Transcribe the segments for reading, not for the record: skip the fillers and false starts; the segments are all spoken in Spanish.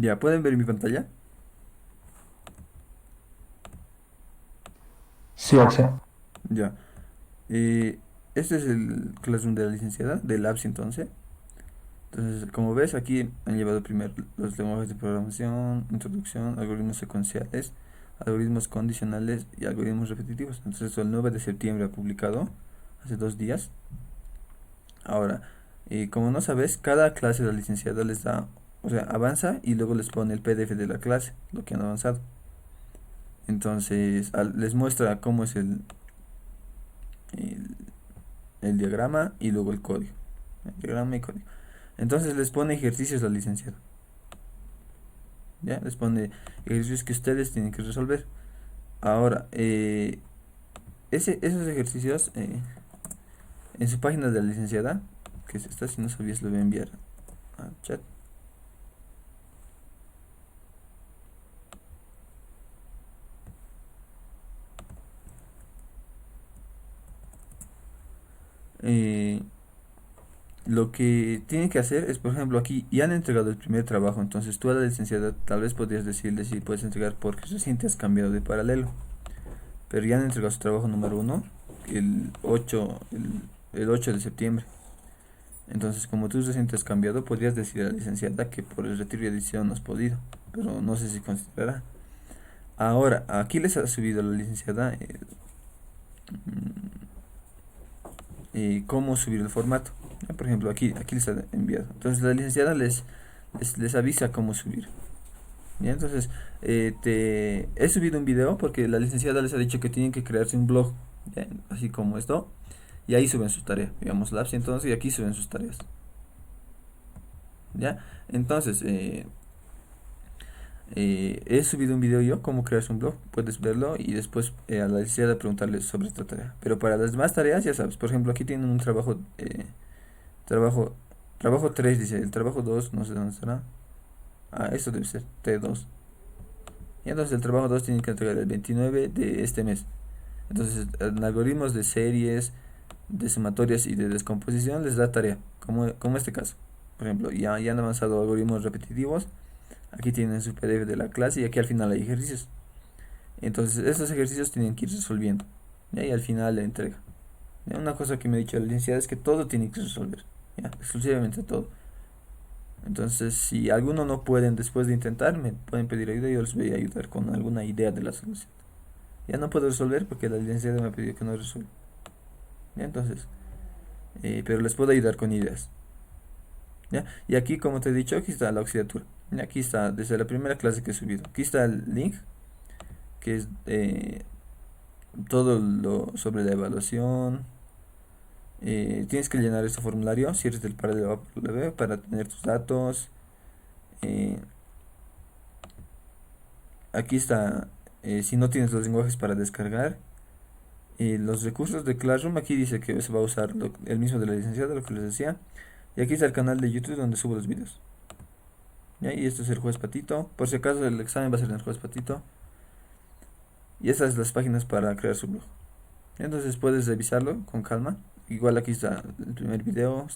Ya, ¿pueden ver mi pantalla? Sí, Axel. Ya. Eh, este es el Classroom de la licenciada, del Labs entonces. Entonces, como ves, aquí han llevado primero los lenguajes de programación, introducción, algoritmos secuenciales, algoritmos condicionales y algoritmos repetitivos. Entonces, esto el 9 de septiembre ha publicado, hace 2 días. Ahora, como no sabes, cada clase de la licenciada les da, o sea, avanza y luego les pone el PDF de la clase, lo que han avanzado. Entonces, les muestra cómo es el, el diagrama y luego el código. El diagrama y código. Entonces les pone ejercicios la licenciada. ¿Ya? Les pone ejercicios que ustedes tienen que resolver. Ahora, esos ejercicios en su página de la licenciada, que es esta, si no sabías, lo voy a enviar al chat. Eh, lo que tienen que hacer es, por ejemplo, aquí ya han entregado el primer trabajo, entonces tú a la licenciada tal vez podrías decirle si puedes entregar porque recién te has cambiado de paralelo, pero ya han entregado su trabajo número uno, el 8 el 8 de septiembre. Entonces, como tú recién te has cambiado, podrías decir a la licenciada que por el retiro y edición no has podido, pero no sé si considerará. Ahora, aquí les ha subido la licenciada cómo subir el formato. Ya, por ejemplo, aquí les ha enviado. Entonces, la licenciada les avisa cómo subir. ¿Ya? Entonces, he subido un video porque la licenciada les ha dicho que tienen que crearse un blog, ¿ya? Así como esto, y ahí suben sus tareas, digamos, Labs, entonces, y aquí suben sus tareas. ¿Ya? Entonces, he subido un video yo, cómo crear un blog, puedes verlo y después a la licenciada preguntarle sobre esta tarea. Pero para las demás tareas, ya sabes, por ejemplo, aquí tienen un trabajo, trabajo, trabajo 3 dice, el trabajo 2 no sé dónde estará. Ah, esto debe ser T2. Y entonces el trabajo 2 tiene que entregar el 29 de este mes. Entonces, en algoritmos de series, de sumatorias y de descomposición les da tarea, como este caso. Por ejemplo, ya han avanzado algoritmos repetitivos. Aquí tienen su PDF de la clase y aquí al final hay ejercicios. Entonces, estos ejercicios tienen que ir resolviendo. ¿Ya? Y al final la entrega. ¿Ya? Una cosa que me ha dicho la licenciada es que todo tiene que resolver. ¿Ya? Exclusivamente todo. Entonces, si alguno no pueden después de intentar, me pueden pedir ayuda y yo les voy a ayudar con alguna idea de la solución. Ya no puedo resolver porque la licenciada me ha pedido que no resuelva. ¿Ya? Entonces, pero les puedo ayudar con ideas. ¿Ya? Y aquí, como te he dicho, aquí está la oxidatura. Y aquí está, desde la primera clase que he subido. Aquí está el link, que es todo lo sobre la evaluación. Tienes que llenar este formulario si eres del paralelo A por B para tener tus datos. Eh, aquí está, si no tienes los lenguajes para descargar. Los recursos de Classroom, aquí dice que se va a usar el mismo de la licenciada, lo que les decía. Y aquí está el canal de YouTube donde subo los videos. ¿Ya? Y esto es el juez Patito. Por si acaso el examen va a ser en el juez Patito. Y estas son las páginas para crear su blog. Entonces puedes revisarlo con calma. Igual aquí está el primer video,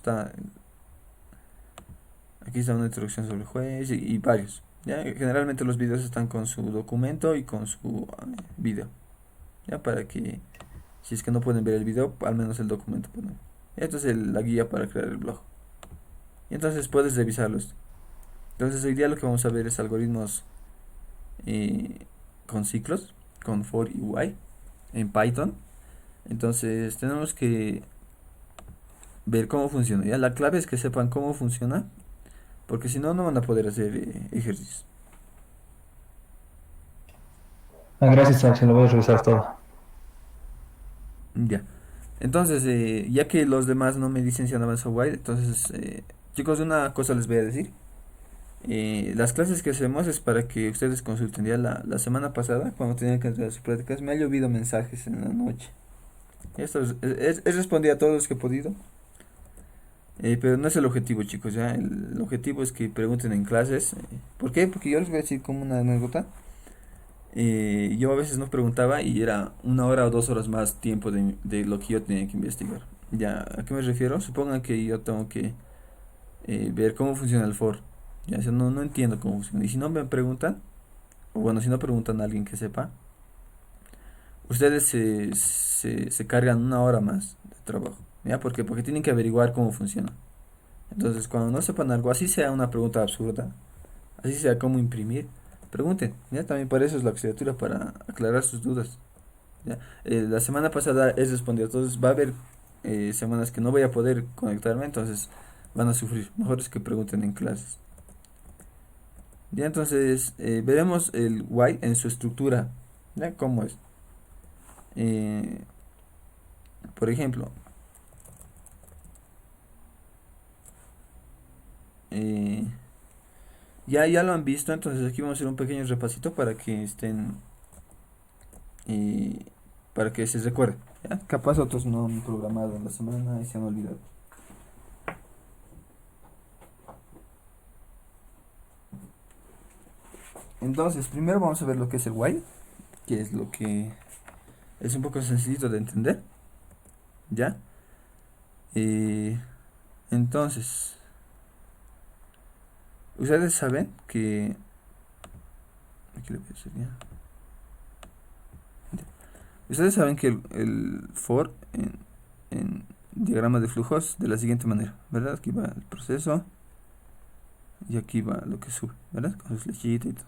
aquí está una introducción sobre el juez y varios. ¿Ya? Generalmente los videos están con su documento y con su video. ¿Ya? Para que si es que no pueden ver el video, al menos el documento pueden. Esto es la guía para crear el blog. Y entonces puedes revisarlos. Entonces hoy día lo que vamos a ver es algoritmos eh, con ciclos, con for y while en Python. Entonces tenemos que ver cómo funciona. ¿Ya? La clave es que sepan cómo funciona, porque si no, no van a poder hacer ejercicios. Ah, gracias, Axel. Lo voy a revisar todo. Ya. Entonces, ya que los demás no me dicen si han avanzado while, entonces, chicos, una cosa les voy a decir. Las clases que hacemos es para que ustedes consulten. Ya la semana pasada, cuando tenían que entrar a sus prácticas, me ha llovido mensajes en la noche. Esto he respondido a todos los que he podido. Pero no es el objetivo, chicos. Ya el objetivo es que pregunten en clases. ¿Por qué? Porque yo les voy a decir como una anécdota. Yo a veces no preguntaba y era 1 hora o 2 horas más tiempo de lo que yo tenía que investigar. Ya, ¿a qué me refiero? Supongan que yo tengo que ver cómo funciona el for. Ya, o sea, no entiendo cómo funciona. Y si no me preguntan, o bueno, si no preguntan a alguien que sepa, ustedes se cargan una hora más de trabajo. ¿Ya? Porque tienen que averiguar cómo funciona. Entonces, cuando no sepan algo, así sea una pregunta absurda, así sea cómo imprimir, pregunten. ¿Ya? También para eso es la auxiliatura, para aclarar sus dudas. ¿Ya? La semana pasada he respondido, entonces va a haber semanas que no voy a poder conectarme, entonces van a sufrir. Mejor es que pregunten en clases. Ya, entonces veremos el why en su estructura. ¿Ya? ¿Cómo es? Eh, por ejemplo, eh, ya lo han visto, entonces aquí vamos a hacer un pequeño repasito para que estén, eh, para que se recuerden. ¿Ya? Capaz otros no han programado en la semana y se han olvidado. Entonces, primero vamos a ver lo que es el why, que es lo que es un poco sencillito de entender. ¿Ya? Eh, entonces, ustedes saben que... Aquí le voy a decir ya. Ustedes saben que el for en diagrama de flujos de la siguiente manera, ¿verdad? Aquí va el proceso y aquí va lo que sube, ¿verdad? Con su flechita y todo.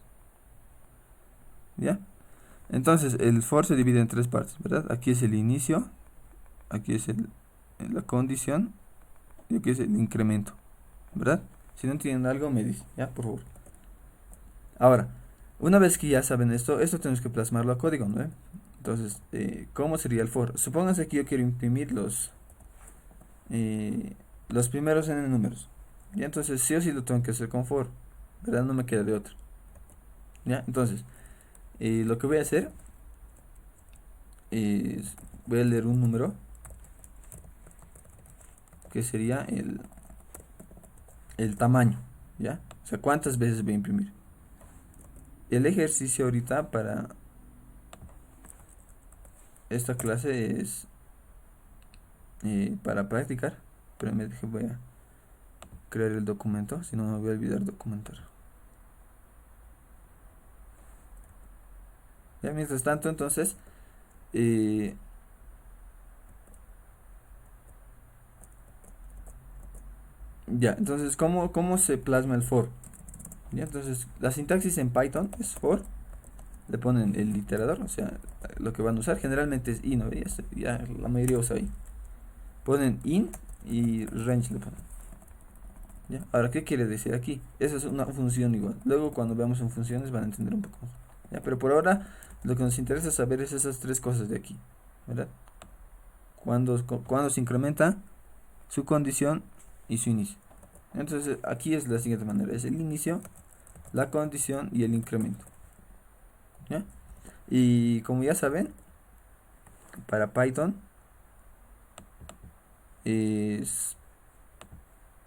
¿Ya? Entonces, el for se divide en tres partes, ¿verdad? Aquí es el inicio, aquí es la condición y aquí es el incremento, ¿verdad? Si no entienden algo, me dicen, ¿ya? Por favor. Ahora, una vez que ya saben esto tenemos que plasmarlo a código, ¿no? Entonces, ¿cómo sería el for? Supónganse que yo quiero imprimir los primeros n números. ¿Ya? Entonces, sí o sí lo tengo que hacer con for, ¿verdad? No me queda de otro. ¿Ya? Entonces, lo que voy a hacer es, voy a leer un número que sería el tamaño, ¿ya? O sea, ¿cuántas veces voy a imprimir? El ejercicio ahorita para esta clase es para practicar, pero me dejé, voy a crear el documento, si no me voy a olvidar documentar. Ya, mientras tanto, entonces, eh, ya, entonces, ¿cómo se plasma el for? Ya, entonces, la sintaxis en Python es for, le ponen el iterador, o sea, lo que van a usar generalmente es in, ¿no? Ya la mayoría usa in. Ponen in y range le ponen. ¿Ya? Ahora, ¿qué quiere decir aquí? Esa es una función igual. Luego, cuando veamos en funciones, van a entender un poco más. ¿Ya? Pero por ahora, lo que nos interesa saber es esas tres cosas de aquí, ¿verdad? Cuando se incrementa su condición y su inicio. Entonces, aquí es la siguiente manera: es el inicio, la condición y el incremento. ¿Ya? Y como ya saben, para Python es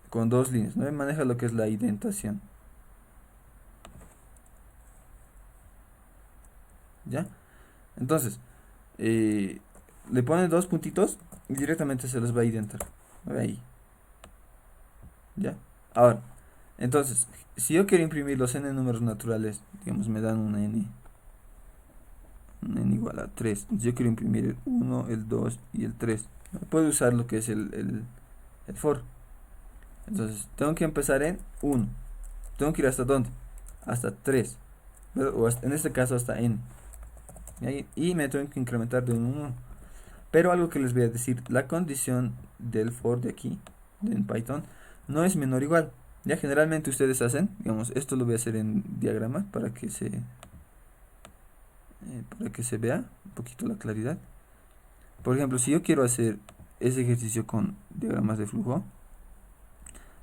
con dos líneas, ¿no? Maneja lo que es la indentación. ¿Ya? Entonces, eh, le ponen dos puntitos y directamente se los va a identar. Ahí. ¿Ya? Ahora, entonces, si yo quiero imprimir los n números naturales, digamos, me dan un n igual a 3. Entonces yo quiero imprimir el 1, el 2 y el 3. Puedo usar lo que es el for. Entonces, tengo que empezar en 1. Tengo que ir hasta dónde? Hasta 3. O en este caso hasta n. Y me tengo que incrementar de 1 en 1. Pero algo que les voy a decir, la condición del for de aquí, en Python, no es menor o igual. Ya generalmente ustedes hacen, digamos, esto lo voy a hacer en diagrama para que se vea un poquito la claridad. Por ejemplo, si yo quiero hacer ese ejercicio con diagramas de flujo,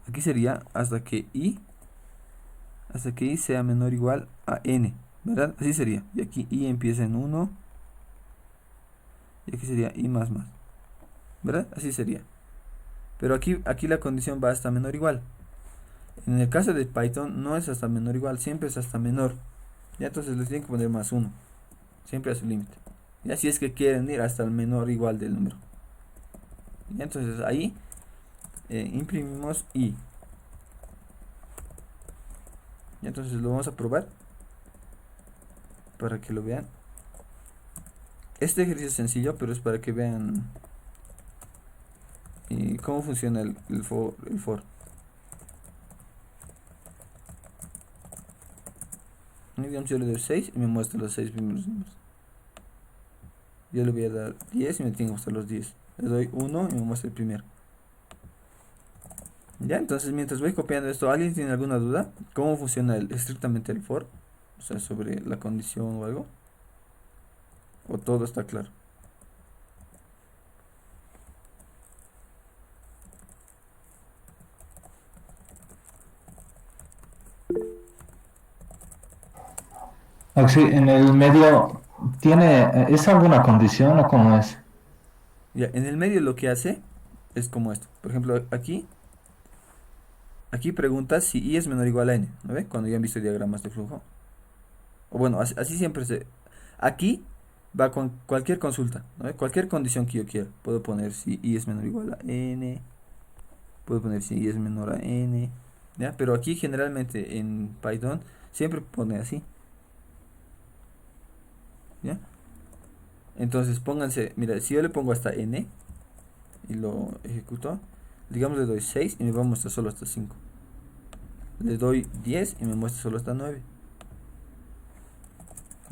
aquí sería hasta que i sea menor o igual a n, ¿verdad? Así sería. Y aquí i empieza en 1 y aquí sería i más más, ¿verdad? Así sería. Pero aquí la condición va hasta menor o igual. En el caso de Python no es hasta menor o igual, siempre es hasta menor. Ya entonces les tienen que poner más 1, siempre a su límite. Y así es que quieren ir hasta el menor o igual del número. Y entonces ahí imprimimos i. Y entonces lo vamos a probar para que lo vean. Este ejercicio es sencillo, pero es para que vean cómo funciona el for. Y digamos, yo le doy 6 y me muestra los 6 primeros números. Yo le voy a dar 10 y me tiene que mostrar los 10. Le doy 1 y me muestra el primero. Ya, entonces mientras voy copiando esto, ¿alguien tiene alguna duda? ¿Cómo funciona estrictamente el for? O sea, sobre la condición o algo. ¿O todo está claro? Sí, en el medio, ¿es alguna condición o cómo es? Ya, en el medio lo que hace es como esto. Por ejemplo, aquí pregunta si i es menor o igual a n, ¿no ve? Cuando ya han visto diagramas de flujo. O bueno, así siempre se... Aquí va con cualquier consulta, ¿no ve? Cualquier condición que yo quiera. Puedo poner si i es menor o igual a n. Puedo poner si i es menor a n. ¿Ya? Pero aquí generalmente en Python siempre pone así. ¿Ya? Entonces pónganse, mira, si yo le pongo hasta n y lo ejecuto, digamos le doy 6 y me va a mostrar solo hasta 5. Le doy 10 y me muestra solo hasta 9.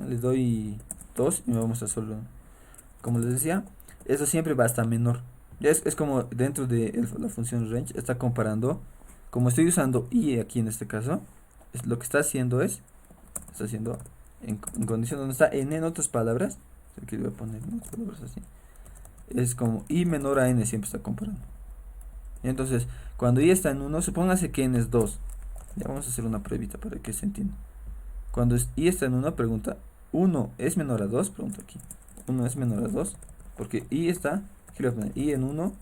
Le doy 2 y me va a mostrar solo. Como les decía, eso siempre va hasta menor. Es como dentro de la función range está comparando. Como estoy usando i aquí en este caso, lo que está haciendo está haciendo en condición donde está n en otras palabras. Aquí le voy a poner en otras palabras así. Es como i menor a n siempre está comparando. Y entonces, cuando i está en 1, supóngase que n es 2. Ya vamos a hacer una pruebita para que se entienda. Cuando i está en 1, pregunta 1 es menor a 2, pregunta aquí. 1 es menor a 2, porque i está, aquí le voy a poner i en 1,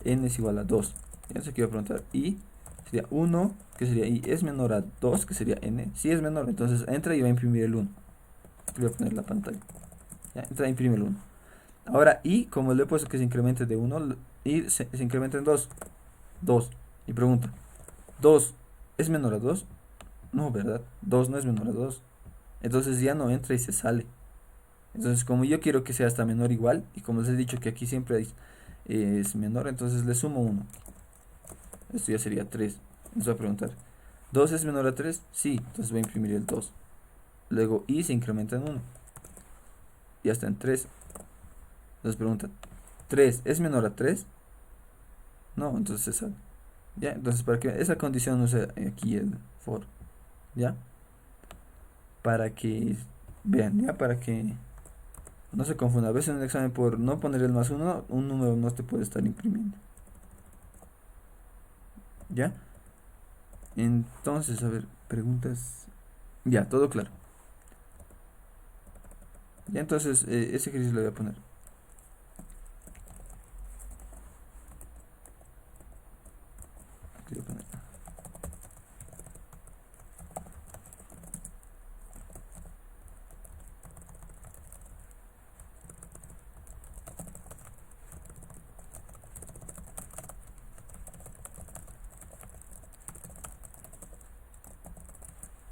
n es igual a 2. Y entonces aquí voy a preguntar i, sería 1, que sería i es menor a 2, que sería n. Si es menor, entonces entra y va a imprimir el 1. Aquí voy a poner la pantalla. Ya, entra e imprime el 1. Ahora i, como le he puesto que se incremente de 1, i se incrementa en 2. 2. Y pregunta, 2 es menor a 2. No, ¿verdad? 2 no es menor a 2. Entonces ya no entra y se sale. Entonces como yo quiero que sea hasta menor o igual, y como les he dicho que aquí siempre es menor, entonces le sumo 1. Esto ya sería 3. Les voy a preguntar, ¿2 es menor a 3? Sí, entonces voy a imprimir el 2. Luego i se incrementa en 1. Ya está en 3. Entonces pregunta, ¿3 es menor a 3? No, entonces se sale. Ya, entonces para que esa condición use aquí el for. ¿Ya? Para que vean, ya, para que no se confunda. A veces en el examen por no poner el más uno, un número no te puede estar imprimiendo. ¿Ya? Entonces, a ver, preguntas. Ya, todo claro. Ya, entonces, ese ejercicio lo voy a poner. Aquí lo voy a poner.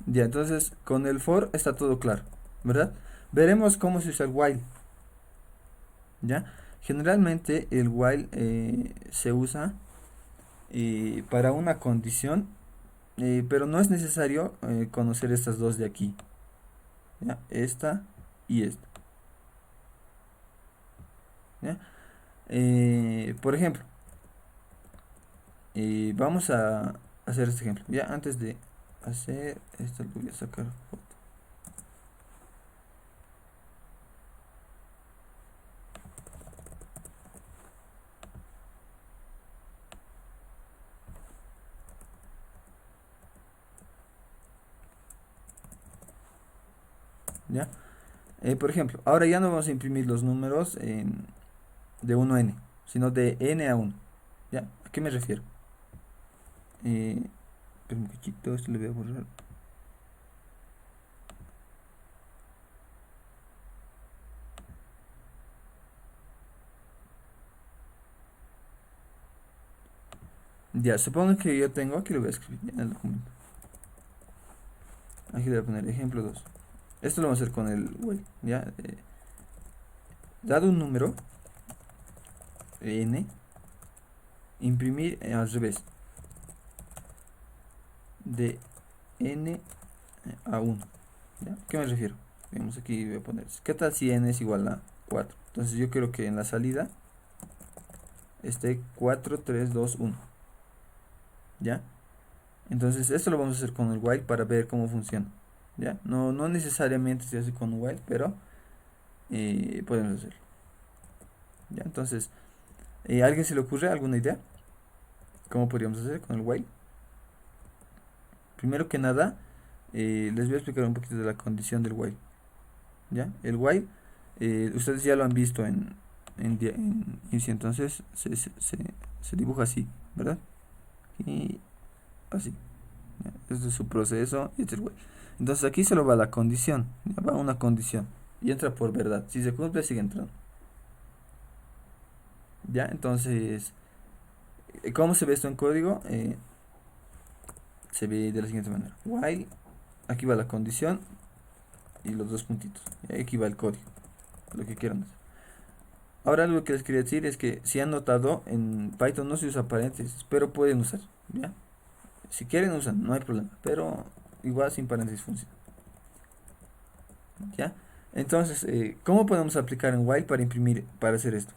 Ya, entonces, con el for está todo claro, ¿verdad? Veremos cómo se usa el while. ¿Ya? Generalmente el while se usa para una condición, pero no es necesario conocer estas dos de aquí. ¿Ya? Esta y esta. ¿Ya? Por ejemplo, vamos a hacer este ejemplo. Ya antes de hacer esto, lo voy a sacar foto. ¿Ya? Por ejemplo, ahora ya no vamos a imprimir los números de 1 a n, sino de n a 1. ¿Ya? ¿A qué me refiero? Espera un poquito, esto lo voy a borrar. Ya, supongo que yo tengo, aquí lo voy a escribir ya en el documento. Aquí le voy a poner ejemplo 2. Esto lo vamos a hacer con el while, ¿ya? Dado un número, n, imprimir al revés, de n a 1. ¿Ya? ¿Qué me refiero? Vemos aquí, voy a poner, ¿qué tal si n es igual a 4? Entonces yo quiero que en la salida esté 4, 3, 2, 1. ¿Ya? Entonces esto lo vamos a hacer con el while para ver cómo funciona. ¿Ya? No necesariamente se hace con while, pero podemos hacerlo. ¿Ya? Entonces, ¿a alguien se le ocurre alguna idea? ¿Cómo podríamos hacer con el while? Primero que nada, les voy a explicar un poquito de la condición del while. ¿Ya? El while, ustedes ya lo han visto en inicio, entonces se dibuja así, ¿verdad? Y así. ¿Ya? Este es su proceso y este es el while. Entonces aquí solo va la condición, ¿ya? Va una condición y entra por verdad. Si se cumple, sigue entrando. ¿Ya? Entonces, ¿cómo se ve esto en código? Se ve de la siguiente manera. While, aquí va la condición y los dos puntitos. Y aquí va el código, lo que quieran hacer. Ahora lo que les quería decir es que si han notado, en Python no se usa paréntesis, pero pueden usar, ¿ya? Si quieren usan, no hay problema, pero igual sin paréntesis funciona, ¿ya? Entonces, ¿cómo podemos aplicar en while para imprimir, para hacer esto?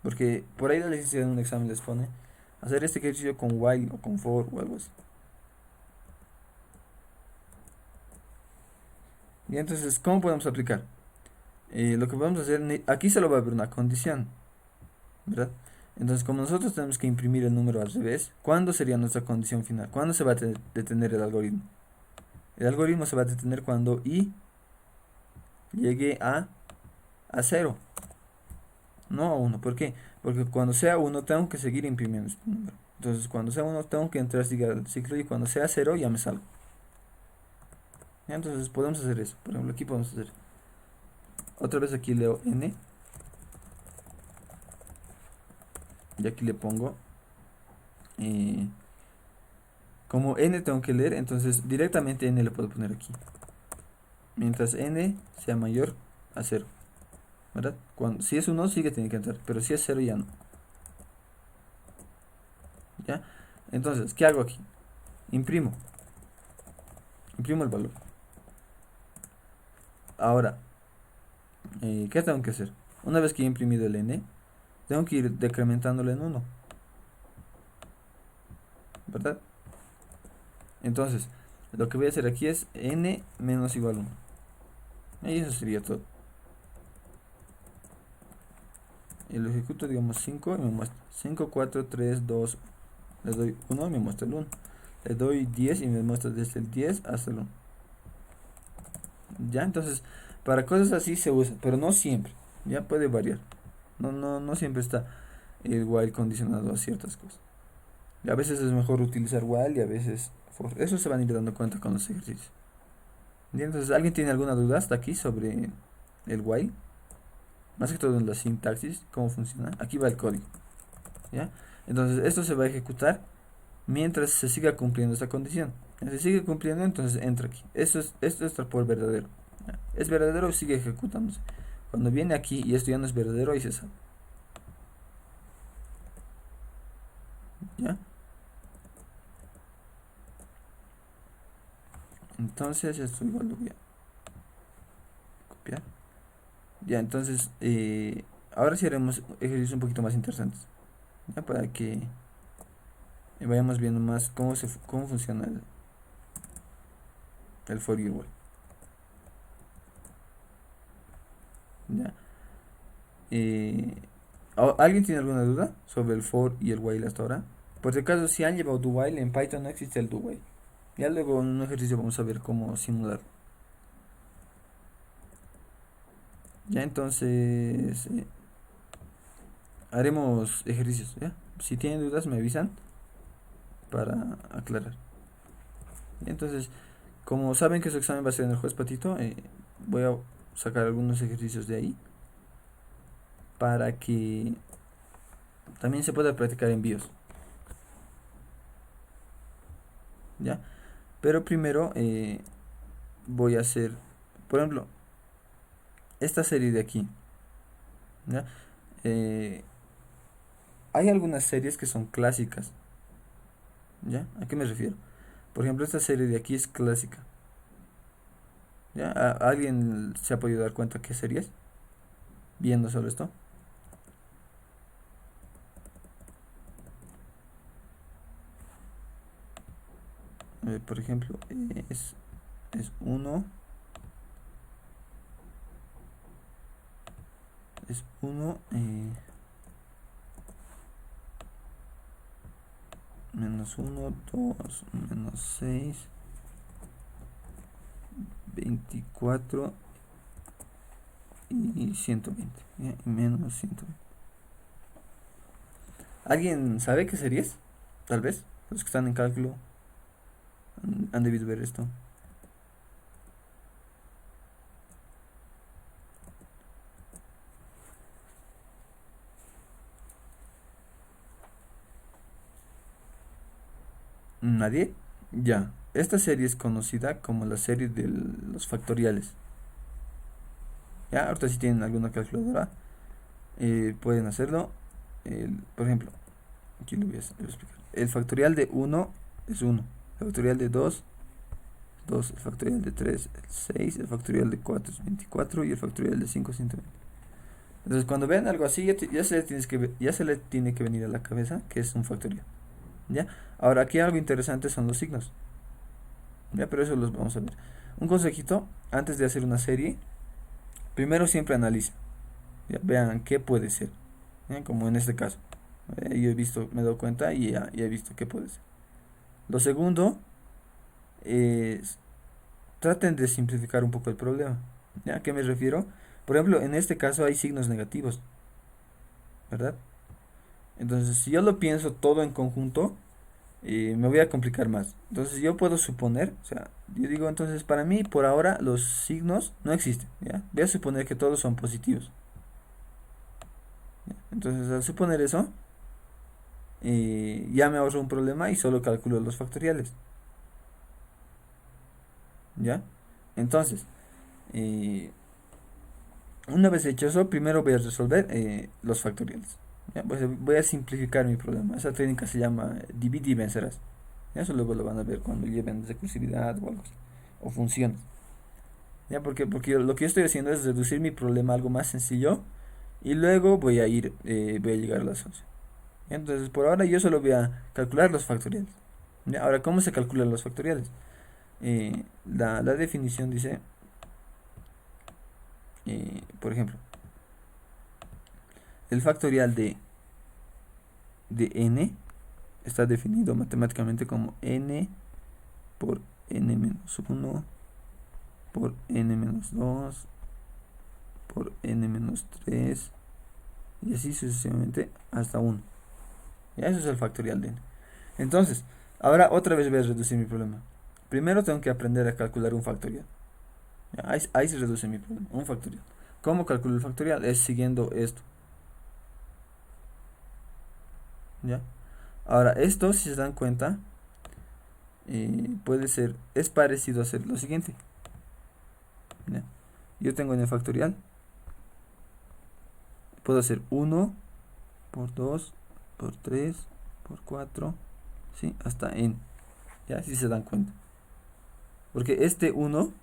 Porque por ahí la licenciada en un examen les pone hacer este ejercicio con while o con for o algo así. Y entonces, ¿cómo podemos aplicar? Lo que podemos hacer, aquí solo va a haber una condición, ¿verdad? Entonces, como nosotros tenemos que imprimir el número al revés, ¿cuándo sería nuestra condición final? ¿Cuándo se va a detener el algoritmo? El algoritmo se va a detener cuando i llegue a 0, no a 1. ¿Por qué? Porque cuando sea 1 tengo que seguir imprimiendo este número. Entonces, cuando sea 1 tengo que entrar al ciclo y cuando sea 0 ya me salgo. ¿Ya? Entonces, podemos hacer eso. Por ejemplo, aquí podemos hacer. Otra vez aquí leo n. Y aquí le pongo. Como n tengo que leer, entonces directamente n le puedo poner aquí. Mientras n sea mayor a 0. ¿Verdad? Si es 1 sigue tiene que entrar, pero si es 0 ya no. ¿Ya? Entonces, ¿qué hago aquí? Imprimo el valor. Ahora, ¿qué tengo que hacer? Una vez que he imprimido el n, tengo que ir decrementándolo en 1, ¿verdad? Entonces, lo que voy a hacer aquí es n menos igual 1. Y eso sería todo. Y lo ejecuto, digamos 5 y me muestra 5, 4, 3, 2. Le doy 1 y me muestra el 1. Le doy 10 y me muestra desde el 10 hasta el 1. Ya, entonces, para cosas así se usa, pero no siempre. Ya puede variar. No siempre está el while condicionado a ciertas cosas. Y a veces es mejor utilizar while y a veces for. Eso se van a ir dando cuenta con los ejercicios. Bien, entonces, ¿alguien tiene alguna duda hasta aquí sobre el while? Más que todo en la sintaxis, cómo funciona. Aquí va el código. ¿Ya? Entonces, esto se va a ejecutar mientras se siga cumpliendo esta condición. Si se sigue cumpliendo, entonces entra aquí. Esto está por verdadero. ¿Ya? Es verdadero y sigue ejecutándose. Cuando viene aquí y esto ya no es verdadero, ahí se sale. ¿Ya? Entonces, esto igual lo voy a copiar. Ya, entonces, ahora sí haremos ejercicios un poquito más interesantes. ¿Ya? Para que vayamos viendo más cómo funciona el for y el while. ¿Ya? ¿Alguien tiene alguna duda sobre el for y el while hasta ahora? Por si acaso, si han llevado do while, en Python no existe el do while. Ya luego en un ejercicio vamos a ver cómo simular. Ya entonces haremos ejercicios, ¿ya? Si tienen dudas me avisan para aclarar. Entonces, como saben que su examen va a ser en el jueves patito, voy a sacar algunos ejercicios de ahí para que también se pueda practicar envíos. ¿Ya? Pero primero voy a hacer, por ejemplo, esta serie de aquí, ¿ya? Eh, hay algunas series que son clásicas, ¿ya? ¿A qué me refiero? Por ejemplo, esta serie de aquí es clásica, ¿ya? ¿Alguien se ha podido dar cuenta qué serie es? Viendo solo esto. Por ejemplo, es uno es uno menos uno 2 menos 6 24 y 120, ¿ya? Y menos 120. ¿Alguien sabe qué serie es? Tal vez. Los que están en cálculo han debido ver esto. ¿Nadie? Ya. Esta serie es conocida como la serie de los factoriales. Ya, ahorita si tienen alguna calculadora, pueden hacerlo. Por ejemplo, aquí lo voy a explicar. El factorial de uno es uno. El factorial de 2 2. El factorial de 3 es 6. El factorial de 4 es 24. Y el factorial de 5 es 120. Entonces, cuando vean algo así, ya se le tiene que venir a la cabeza que es un factorial. ¿Ya? Ahora, aquí algo interesante son los signos. ¿Ya? Pero eso los vamos a ver. Un consejito, antes de hacer una serie, primero siempre analiza. ¿Ya? Vean qué puede ser. ¿Ya? Como en este caso. Yo he visto, me he dado cuenta y ya he visto qué puede ser. Lo segundo es traten de simplificar un poco el problema. ¿Ya? ¿A qué me refiero? Por ejemplo, en este caso hay signos negativos, ¿verdad? Entonces, si yo lo pienso todo en conjunto, me voy a complicar más. Entonces, yo puedo suponer, o sea, yo digo, entonces, para mí, por ahora, los signos no existen, ¿ya? Voy a suponer que todos son positivos. ¿Ya? Entonces, al suponer eso, ya me ahorro un problema y solo calculo los factoriales, ¿ya? Entonces, eh, una vez hecho eso, primero voy a resolver los factoriales. ¿Ya? Pues voy a simplificar mi problema. Esa técnica se llama divide y vencerás. ¿Ya? Eso luego lo van a ver cuando lleven recursividad o algo así. O funciones. ¿Ya? Porque lo que yo estoy haciendo es reducir mi problema a algo más sencillo. Y luego voy a llegar a la solución. ¿Ya? Entonces, por ahora yo solo voy a calcular los factoriales. ¿Ya? Ahora, ¿cómo se calculan los factoriales? La definición dice, por ejemplo, el factorial de n está definido matemáticamente como n por n menos 1 por n menos 2 por n menos 3 y así sucesivamente hasta 1. Ya, eso es el factorial de n. Entonces, ahora otra vez voy a reducir mi problema. Primero tengo que aprender a calcular un factorial. Ya, ahí se reduce mi problema, un factorial. ¿Cómo calculo el factorial? Es siguiendo esto. ¿Ya? Ahora, esto, si se dan cuenta, es parecido a hacer lo siguiente. ¿Ya? Yo tengo en el factorial, puedo hacer 1 por 2 por 3 por 4, ¿sí? Hasta n. ¿Ya? Si se dan cuenta. Porque este 1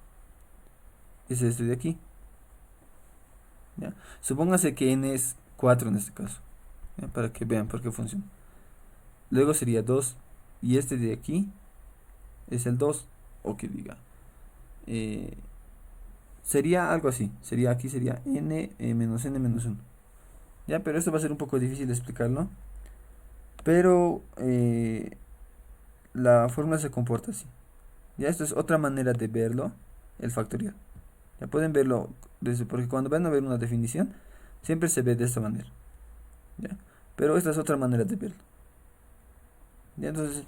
es este de aquí. ¿Ya? Supóngase que n es 4 en este caso. ¿Ya? Para que vean por qué funciona. Luego sería 2. Y este de aquí es el 2. O que diga. Sería algo así. Aquí sería n menos n menos 1. Ya, pero esto va a ser un poco difícil de explicarlo. Pero la fórmula se comporta así. Ya, esto es otra manera de verlo, el factorial. Ya pueden verlo porque cuando van a ver una definición, siempre se ve de esta manera. ¿Ya? Pero esta es otra manera de verlo. ¿Ya? Entonces,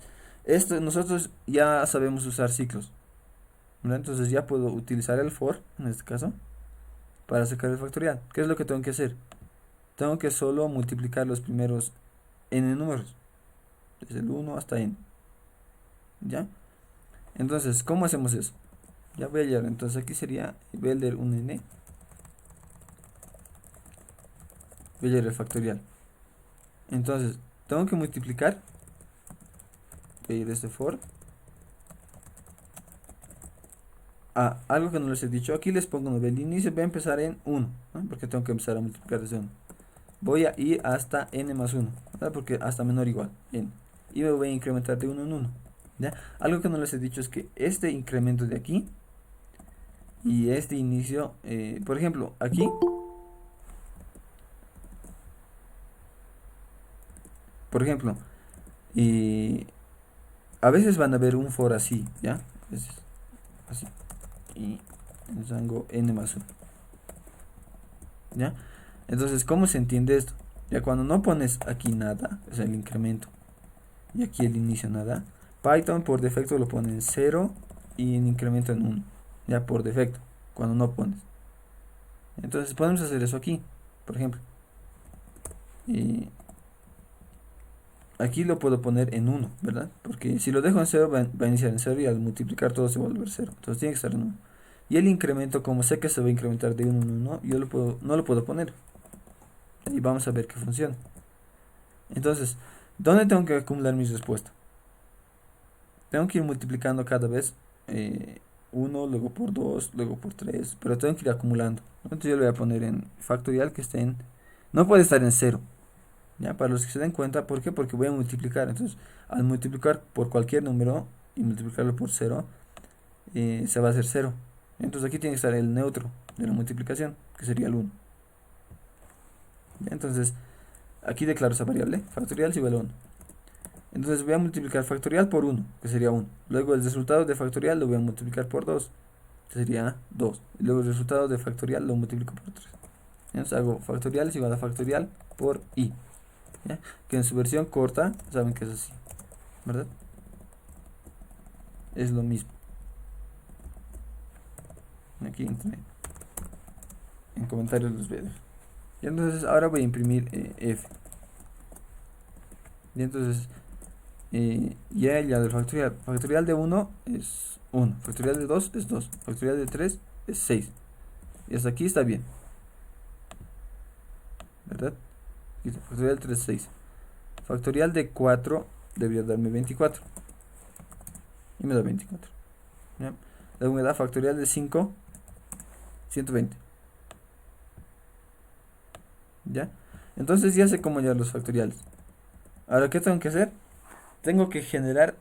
nosotros ya sabemos usar ciclos. ¿Ya? Entonces ya puedo utilizar el for, en este caso, para sacar el factorial. ¿Qué es lo que tengo que hacer? Tengo que solo multiplicar los primeros n números, desde el 1 hasta n. ¿Ya? Entonces, ¿cómo hacemos eso? Ya voy a hallar, entonces aquí sería, voy a leer un n, voy a hallar el factorial. Entonces, tengo que multiplicar, voy a ir desde for, algo que no les he dicho, aquí les pongo 9, el inicio va a empezar en 1, ¿no? Porque tengo que empezar a multiplicar desde 1. Voy a ir hasta n más 1, ¿verdad? Porque hasta menor o igual, n. Y me voy a incrementar de 1 en 1, ¿ya? Algo que no les he dicho es que este incremento de aquí y este inicio, por ejemplo, aquí, por ejemplo, y a veces van a ver un for así, ¿ya? A veces, así. Y en rango n más 1, ¿ya? Entonces, ¿cómo se entiende esto? Ya cuando no pones aquí nada, o sea, el incremento, y aquí el inicio nada, Python por defecto lo pone en 0 y en incremento en 1, ya por defecto, cuando no pones. Entonces podemos hacer eso aquí, por ejemplo. Y aquí lo puedo poner en 1, ¿verdad? Porque si lo dejo en 0 va a iniciar en 0 y al multiplicar todo se va a volver 0. Entonces tiene que estar en 1. Y el incremento, como sé que se va a incrementar de 1 en 1, yo no lo puedo poner. Y vamos a ver que funciona. Entonces, ¿dónde tengo que acumular mis respuestas? Tengo que ir multiplicando cada vez 1, luego por 2, luego por 3, pero tengo que ir acumulando, ¿no? Entonces yo le voy a poner en factorial que esté en... No puede estar en 0, ¿ya? Para los que se den cuenta, ¿por qué? Porque voy a multiplicar. Entonces, al multiplicar por cualquier número y multiplicarlo por 0, se va a hacer 0. Entonces aquí tiene que estar el neutro de la multiplicación, que sería el 1. ¿Ya? Entonces, aquí declaro esa variable, factorial es igual a 1. Entonces voy a multiplicar factorial por 1, que sería 1. Luego el resultado de factorial lo voy a multiplicar por 2, que sería 2. Y luego el resultado de factorial lo multiplico por 3. Entonces hago factorial es igual a factorial por i, ¿ya? Que en su versión corta saben que es así, ¿verdad? Es lo mismo. Aquí en comentarios los veo. Y entonces ahora voy a imprimir f. Y entonces ya del factorial. Factorial de 1 es 1. Factorial de 2 es 2. Factorial de 3 es 6. Y hasta aquí está bien, ¿verdad? Factorial de 3 es 6. Factorial de 4 debería darme 24. Y me da 24. ¿Ya? Luego me da factorial de 5, 120. ¿Ya? Entonces ya sé cómo hallar los factoriales. Ahora, ¿qué tengo que hacer? Tengo que generar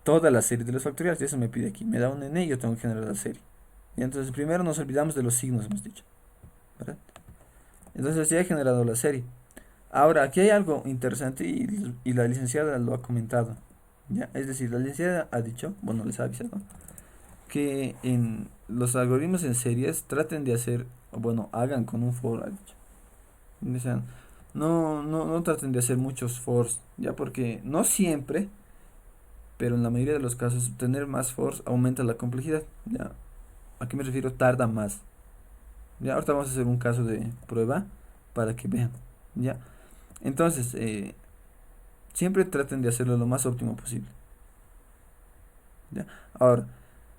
toda la serie de los factoriales. Y eso me pide aquí. Me da un n y yo tengo que generar la serie. Y entonces primero nos olvidamos de los signos, hemos dicho, ¿verdad? Entonces ya he generado la serie. Ahora, aquí hay algo interesante y la licenciada lo ha comentado, ¿ya? Es decir, la licenciada ha dicho, bueno, les ha avisado, que en los algoritmos en series traten de hacer, o bueno, hagan con un for, ha dicho. O sea, no traten de hacer muchos fors, ya porque no siempre, pero en la mayoría de los casos, tener más fors aumenta la complejidad, ya. ¿A qué me refiero? Tarda más. Ya, ahorita vamos a hacer un caso de prueba para que vean, ya. Entonces, siempre traten de hacerlo lo más óptimo posible, ¿ya? Ahora,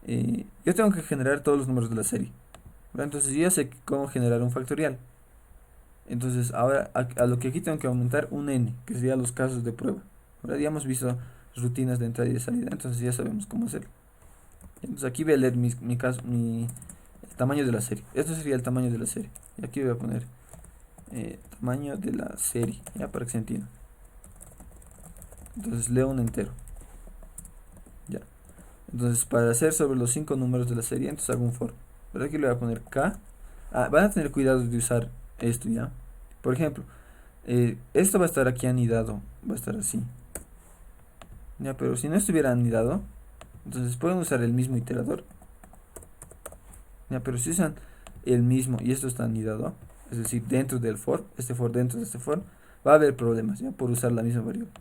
yo tengo que generar todos los números de la serie, ¿verdad? Entonces yo ya sé cómo generar un factorial. Entonces ahora a lo que aquí tengo que aumentar un n, que sería los casos de prueba, ¿verdad? Ya hemos visto rutinas de entrada y de salida, entonces ya sabemos cómo hacerlo. Entonces aquí voy a leer el tamaño de la serie. Esto sería el tamaño de la serie. Y aquí voy a poner tamaño de la serie, ya para que se entienda. Entonces leo un entero. Ya. Entonces para hacer sobre los 5 números de la serie, entonces hago un for. Pero aquí le voy a poner k. Van a tener cuidado de usar esto, ¿ya? Por ejemplo, esto va a estar aquí anidado. Va a estar así. Ya, pero si no estuviera anidado, entonces pueden usar el mismo iterador. Ya, pero si usan el mismo y esto está anidado, es decir, dentro del for, este for dentro de este for, va a haber problemas, ¿ya? Por usar la misma variable.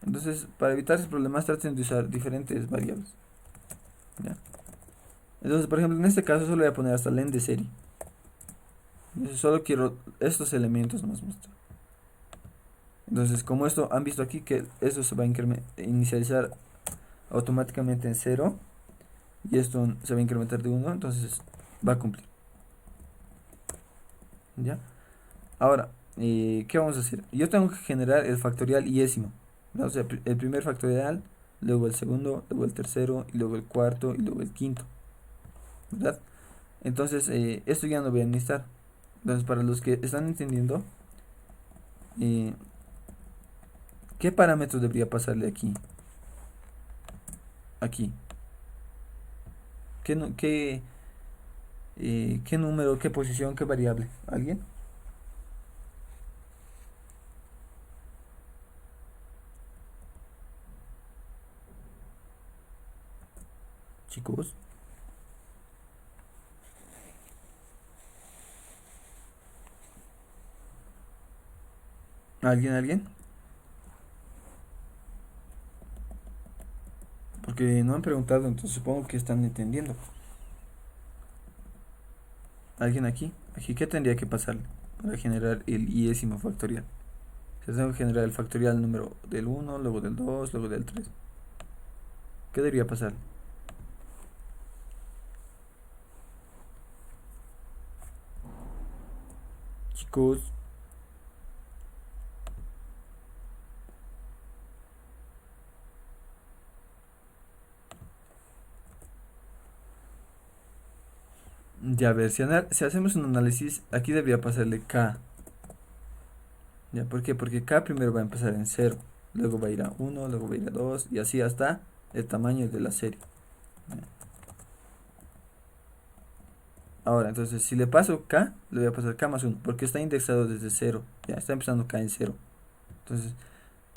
Entonces, para evitar esos problemas, traten de usar diferentes variables, ¿ya? Entonces, por ejemplo, en este caso solo voy a poner hasta len de serie. Entonces, solo quiero estos elementos más mostrar. Entonces, como esto han visto aquí que eso se va a inicializar automáticamente en cero y esto se va a incrementar de uno, entonces va a cumplir. ¿Ya? Ahora, ¿qué vamos a hacer? Yo tengo que generar el factorial iésimo, ¿no? O sea, el primer factorial, luego el segundo, luego el tercero, y luego el cuarto, y luego el quinto, ¿verdad? Entonces, esto ya no voy a necesitar. Entonces, para los que están entendiendo, eh, ¿qué parámetros debería pasarle aquí? Aquí. ¿Qué número, qué posición, qué variable? ¿Alguien? Chicos. ¿Alguien? Porque no han preguntado, entonces supongo que están entendiendo. ¿Alguien aquí? Aquí, ¿qué tendría que pasarle para generar el iésimo factorial? Se tengo que generar el factorial número del uno, luego del 2, luego del 3. ¿Qué debería pasar? Chicos, ya a ver, si hacemos un análisis, aquí debería pasarle K. ¿Ya? ¿Por qué? Porque K primero va a empezar en cero, luego va a ir a uno, luego va a ir a 2 y así hasta el tamaño de la serie. ¿Ya? Ahora, entonces, si le paso K, le voy a pasar K más uno porque está indexado desde cero. Ya está empezando K en cero. Entonces,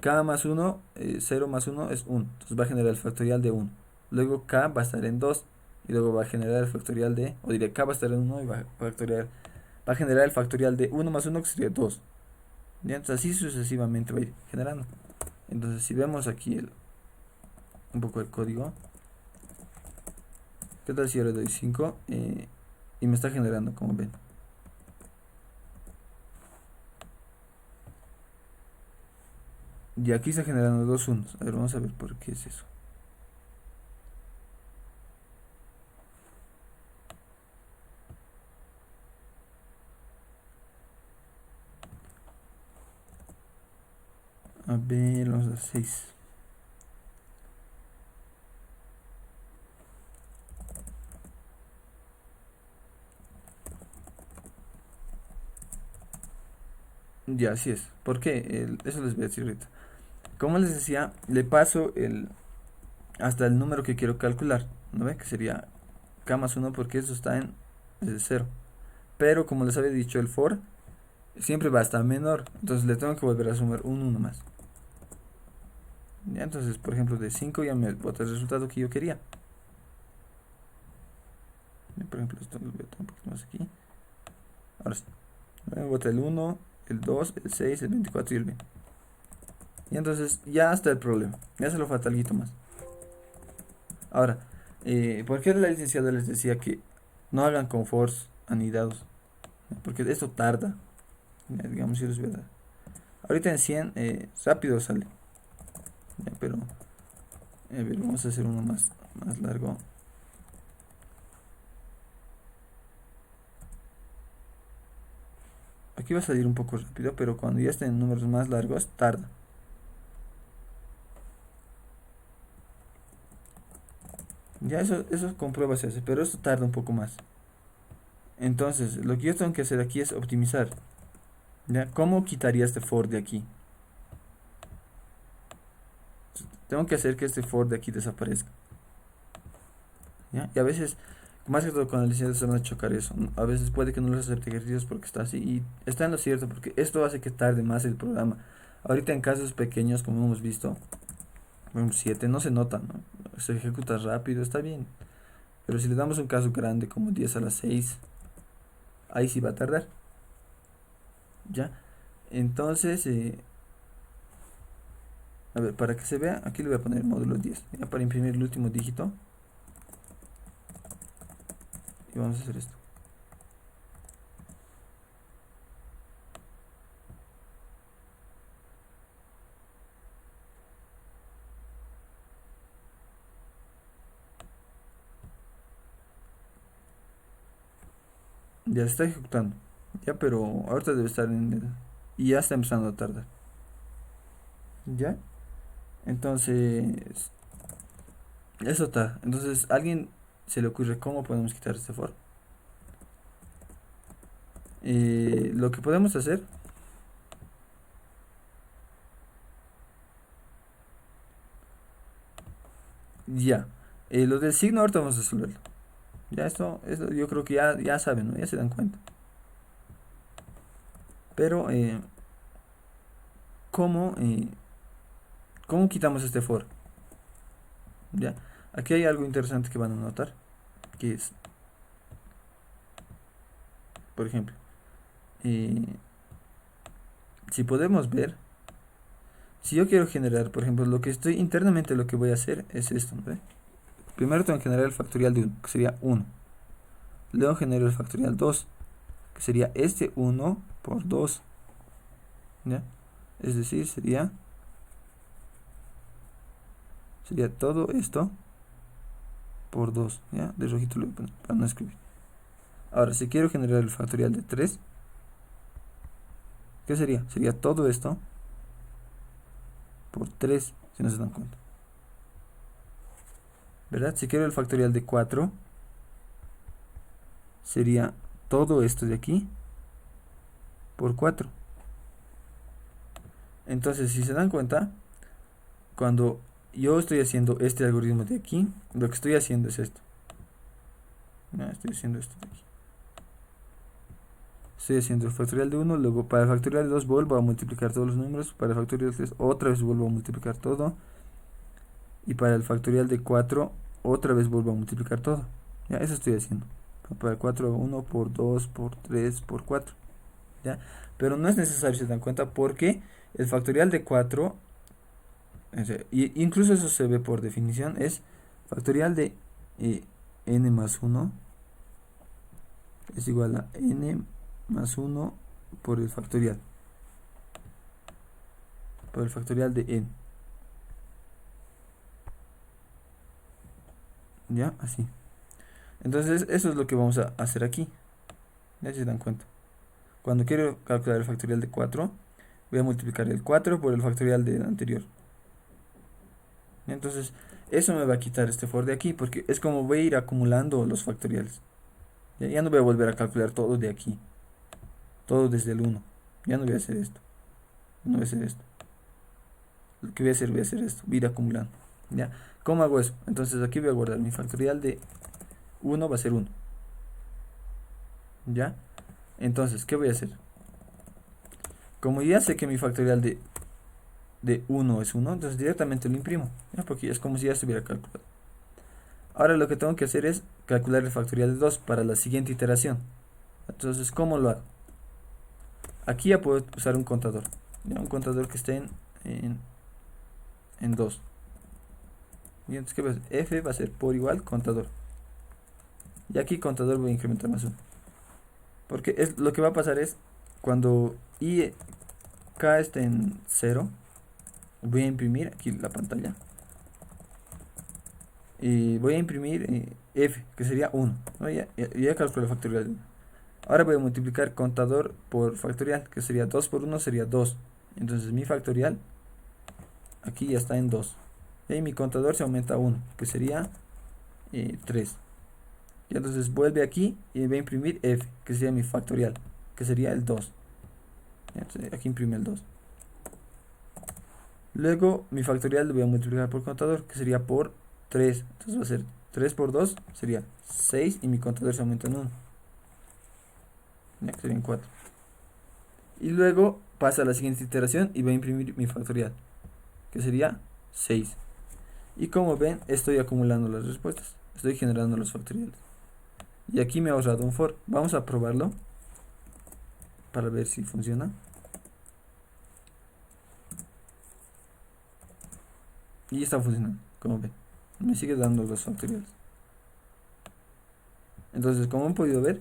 K más uno, 0 más uno es uno. Entonces va a generar el factorial de uno. Luego K va a estar en 2 y luego va a generar el factorial de, o diré K va a estar en uno y va a generar el factorial de uno más uno que sería 2. ¿Ya? Entonces así sucesivamente va a ir generando. Entonces si vemos aquí un poco el código, ¿qué tal si yo le doy 5? Y me está generando, como ven. Y aquí está generando dos unos. A ver, vamos a ver por qué es eso. A ver, vamos a 6. Ya, así es. ¿Por qué? Eso les voy a decir ahorita. Como les decía, le paso hasta el número que quiero calcular. ¿No ve? Que sería K más uno porque eso está en cero. Pero como les había dicho, el for siempre va a estar menor. Entonces le tengo que volver a sumar un 1 más. ¿Ya? Entonces, por ejemplo, de 5 ya me bota el resultado que yo quería. Por ejemplo, esto lo voy a un poquito más aquí. Ahora sí. Me bota el 1, el 2, el 6, el 24 y el 20. Y entonces ya está el problema. Ya se lo falta algo más. Ahora, ¿por qué la licenciada les decía que no hagan con fors anidados? Porque esto tarda. Digamos, si les voy a dar. Ahorita en 100 rápido sale. Ya, pero, a ver, vamos a hacer uno más largo. Aquí va a salir un poco rápido, pero cuando ya estén en números más largos, tarda. Ya eso con pruebas se hace, pero esto tarda un poco más. Entonces, lo que yo tengo que hacer aquí es optimizar. ¿Ya? ¿Cómo quitaría este for de aquí? Tengo que hacer que este for de aquí desaparezca. ¿Ya? Y a veces, más que todo con el licenciado se van a chocar eso. A veces puede que no les acepte ejercicios porque está así. Y está en lo cierto, porque esto hace que tarde más el programa. Ahorita en casos pequeños, como hemos visto, un 7 no se nota, ¿no? Se ejecuta rápido, está bien. Pero si le damos un caso grande como 10 a la 6 ahí sí va a tardar. ¿Ya? Entonces, a ver, para que se vea, aquí le voy a poner módulo 10. Ya para imprimir el último dígito. Y vamos a hacer esto. Ya está ejecutando. Ya, pero ahorita debe estar en el... Y ya está empezando a tardar. ¿Ya? Entonces... Eso está. Entonces, ¿a alguien se le ocurre cómo podemos quitar este for? Lo que podemos hacer... Ya. Lo del signo ahorita vamos a resolverlo. Ya esto yo creo que ya saben, ¿no? Ya se dan cuenta. Pero, ¿cómo, ¿cómo quitamos este for? ¿Ya? Aquí hay algo interesante que van a notar. Que es, por ejemplo, eh, si podemos ver, si yo quiero generar, por ejemplo, internamente lo que voy a hacer es esto, ¿no? Primero tengo que generar el factorial de 1, que sería 1. Luego genero el factorial 2, que sería este 1 por 2. ¿Ya? Es decir, sería todo esto por 2. ¿Ya? De rojito lo voy a poner para no escribir. Ahora, si quiero generar el factorial de 3, ¿qué sería? Sería todo esto por 3, si no se dan cuenta. ¿Verdad? Si quiero el factorial de 4, sería todo esto de aquí por 4. Entonces, si se dan cuenta, cuando yo estoy haciendo este algoritmo de aquí, lo que estoy haciendo es esto. No, estoy haciendo esto de aquí. Estoy haciendo el factorial de 1, luego para el factorial de 2 vuelvo a multiplicar todos los números, para el factorial de 3 otra vez vuelvo a multiplicar todo, y para el factorial de 4 otra vez vuelvo a multiplicar todo. Ya, eso estoy haciendo. Para el 4, 1 por 2, por 3, por 4. ¿Ya? Pero no es necesario, se dan cuenta, porque el factorial de 4, incluso eso se ve por definición, es factorial de n más 1 es igual a n más 1 por el factorial de n. ¿Ya? Así. Entonces eso es lo que vamos a hacer aquí. Ya se dan cuenta. Cuando quiero calcular el factorial de 4, voy a multiplicar el 4 por el factorial del anterior. Entonces, eso me va a quitar este for de aquí, porque es como voy a ir acumulando los factoriales. Ya no voy a volver a calcular todo de aquí. Todo desde el 1. Ya no voy a hacer esto. No voy a hacer esto. Lo que voy a hacer esto. Voy a ir acumulando. ¿Ya? ¿Cómo hago eso? Entonces aquí voy a guardar mi factorial de 1 va a ser 1. ¿Ya? Entonces, ¿qué voy a hacer? Como ya sé que mi factorial de 1 es 1, entonces directamente lo imprimo. ¿Ya? Porque es como si ya estuviera calculado. Ahora lo que tengo que hacer es calcular el factorial de 2 para la siguiente iteración. Entonces, ¿cómo lo hago? Aquí ya puedo usar un contador. ¿Ya? Un contador que esté en 2. Y entonces, ¿qué va a hacer? F va a ser por igual contador. Y aquí contador voy a incrementar más 1. Porque lo que va a pasar es, cuando k esté en 0, voy a imprimir aquí la pantalla. Y voy a imprimir f, que sería 1. ¿No? Ya calculé el factorial de 1. Ahora voy a multiplicar contador por factorial, que sería 2 por 1 sería 2. Entonces mi factorial aquí ya está en 2. Y mi contador se aumenta a 1, que sería 3. Y entonces vuelve aquí y voy a imprimir f, que sería mi factorial, que sería el 2. Entonces aquí imprime el 2. Luego mi factorial lo voy a multiplicar por contador, que sería por 3. Entonces va a ser 3 por 2 sería 6 y mi contador se aumenta en 1. Ya que serían 4. Y luego pasa a la siguiente iteración y voy a imprimir mi factorial, que sería 6. Y como ven, estoy acumulando las respuestas. Estoy generando los factoriales. Y aquí me ha ahorrado un for. Vamos a probarlo para ver si funciona. Y está funcionando, como ven. Me sigue dando los factoriales. Entonces, como han podido ver,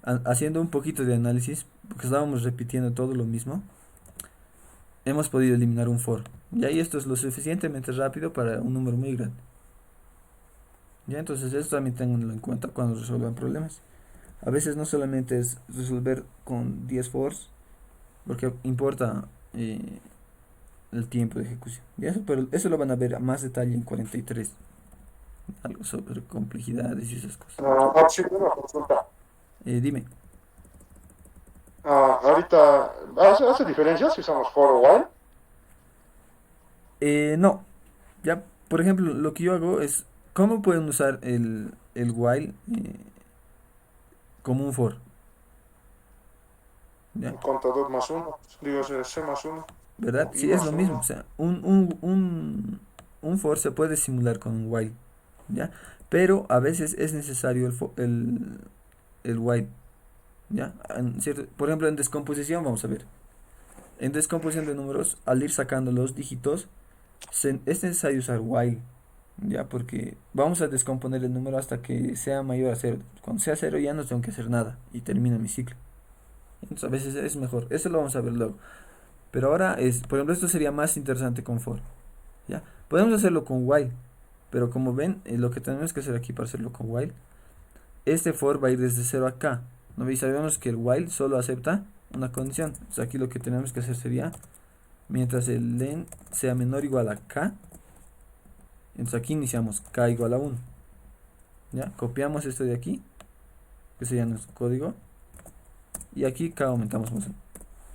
haciendo un poquito de análisis, porque estábamos repitiendo todo lo mismo, hemos podido eliminar un for. Y ahí esto es lo suficientemente rápido para un número muy grande. Ya, entonces esto también tenganlo en cuenta cuando resuelvan problemas. A veces no solamente es resolver con 10 fors, porque importa el tiempo de ejecución. Y eso, pero eso lo van a ver a más detalle en 43, algo sobre complejidades y esas cosas. Sí, una consulta. Dime. Ahorita, ¿hace diferencia si usamos for o while? No, ya, por ejemplo, lo que yo hago es, ¿cómo pueden usar el while como un for? ¿Ya? Un contador más uno, digo, C más uno, ¿Verdad? o I Sí, es lo más mismo. O uno. sea, un for se puede simular con un while, ¿ya? Pero a veces es necesario el while, ¿ya? Por ejemplo, en descomposición, vamos a ver. En descomposición de números, al ir sacando los dígitos, es necesario usar while, ¿ya? Porque vamos a descomponer el número hasta que sea mayor a cero. Cuando sea cero ya no tengo que hacer nada y termina mi ciclo. Entonces a veces es mejor. Eso lo vamos a ver luego. Pero ahora por ejemplo, esto sería más interesante con for, ¿ya? Podemos hacerlo con while, pero como ven, lo que tenemos que hacer aquí para hacerlo con while, este for va a ir desde cero a acá, ¿no? Y sabemos que el while solo acepta una condición. Entonces aquí lo que tenemos que hacer sería, mientras el len sea menor o igual a k, entonces aquí iniciamos k igual a 1, ¿ya? Copiamos esto de aquí, que sería nuestro código, y aquí k aumentamos más 1.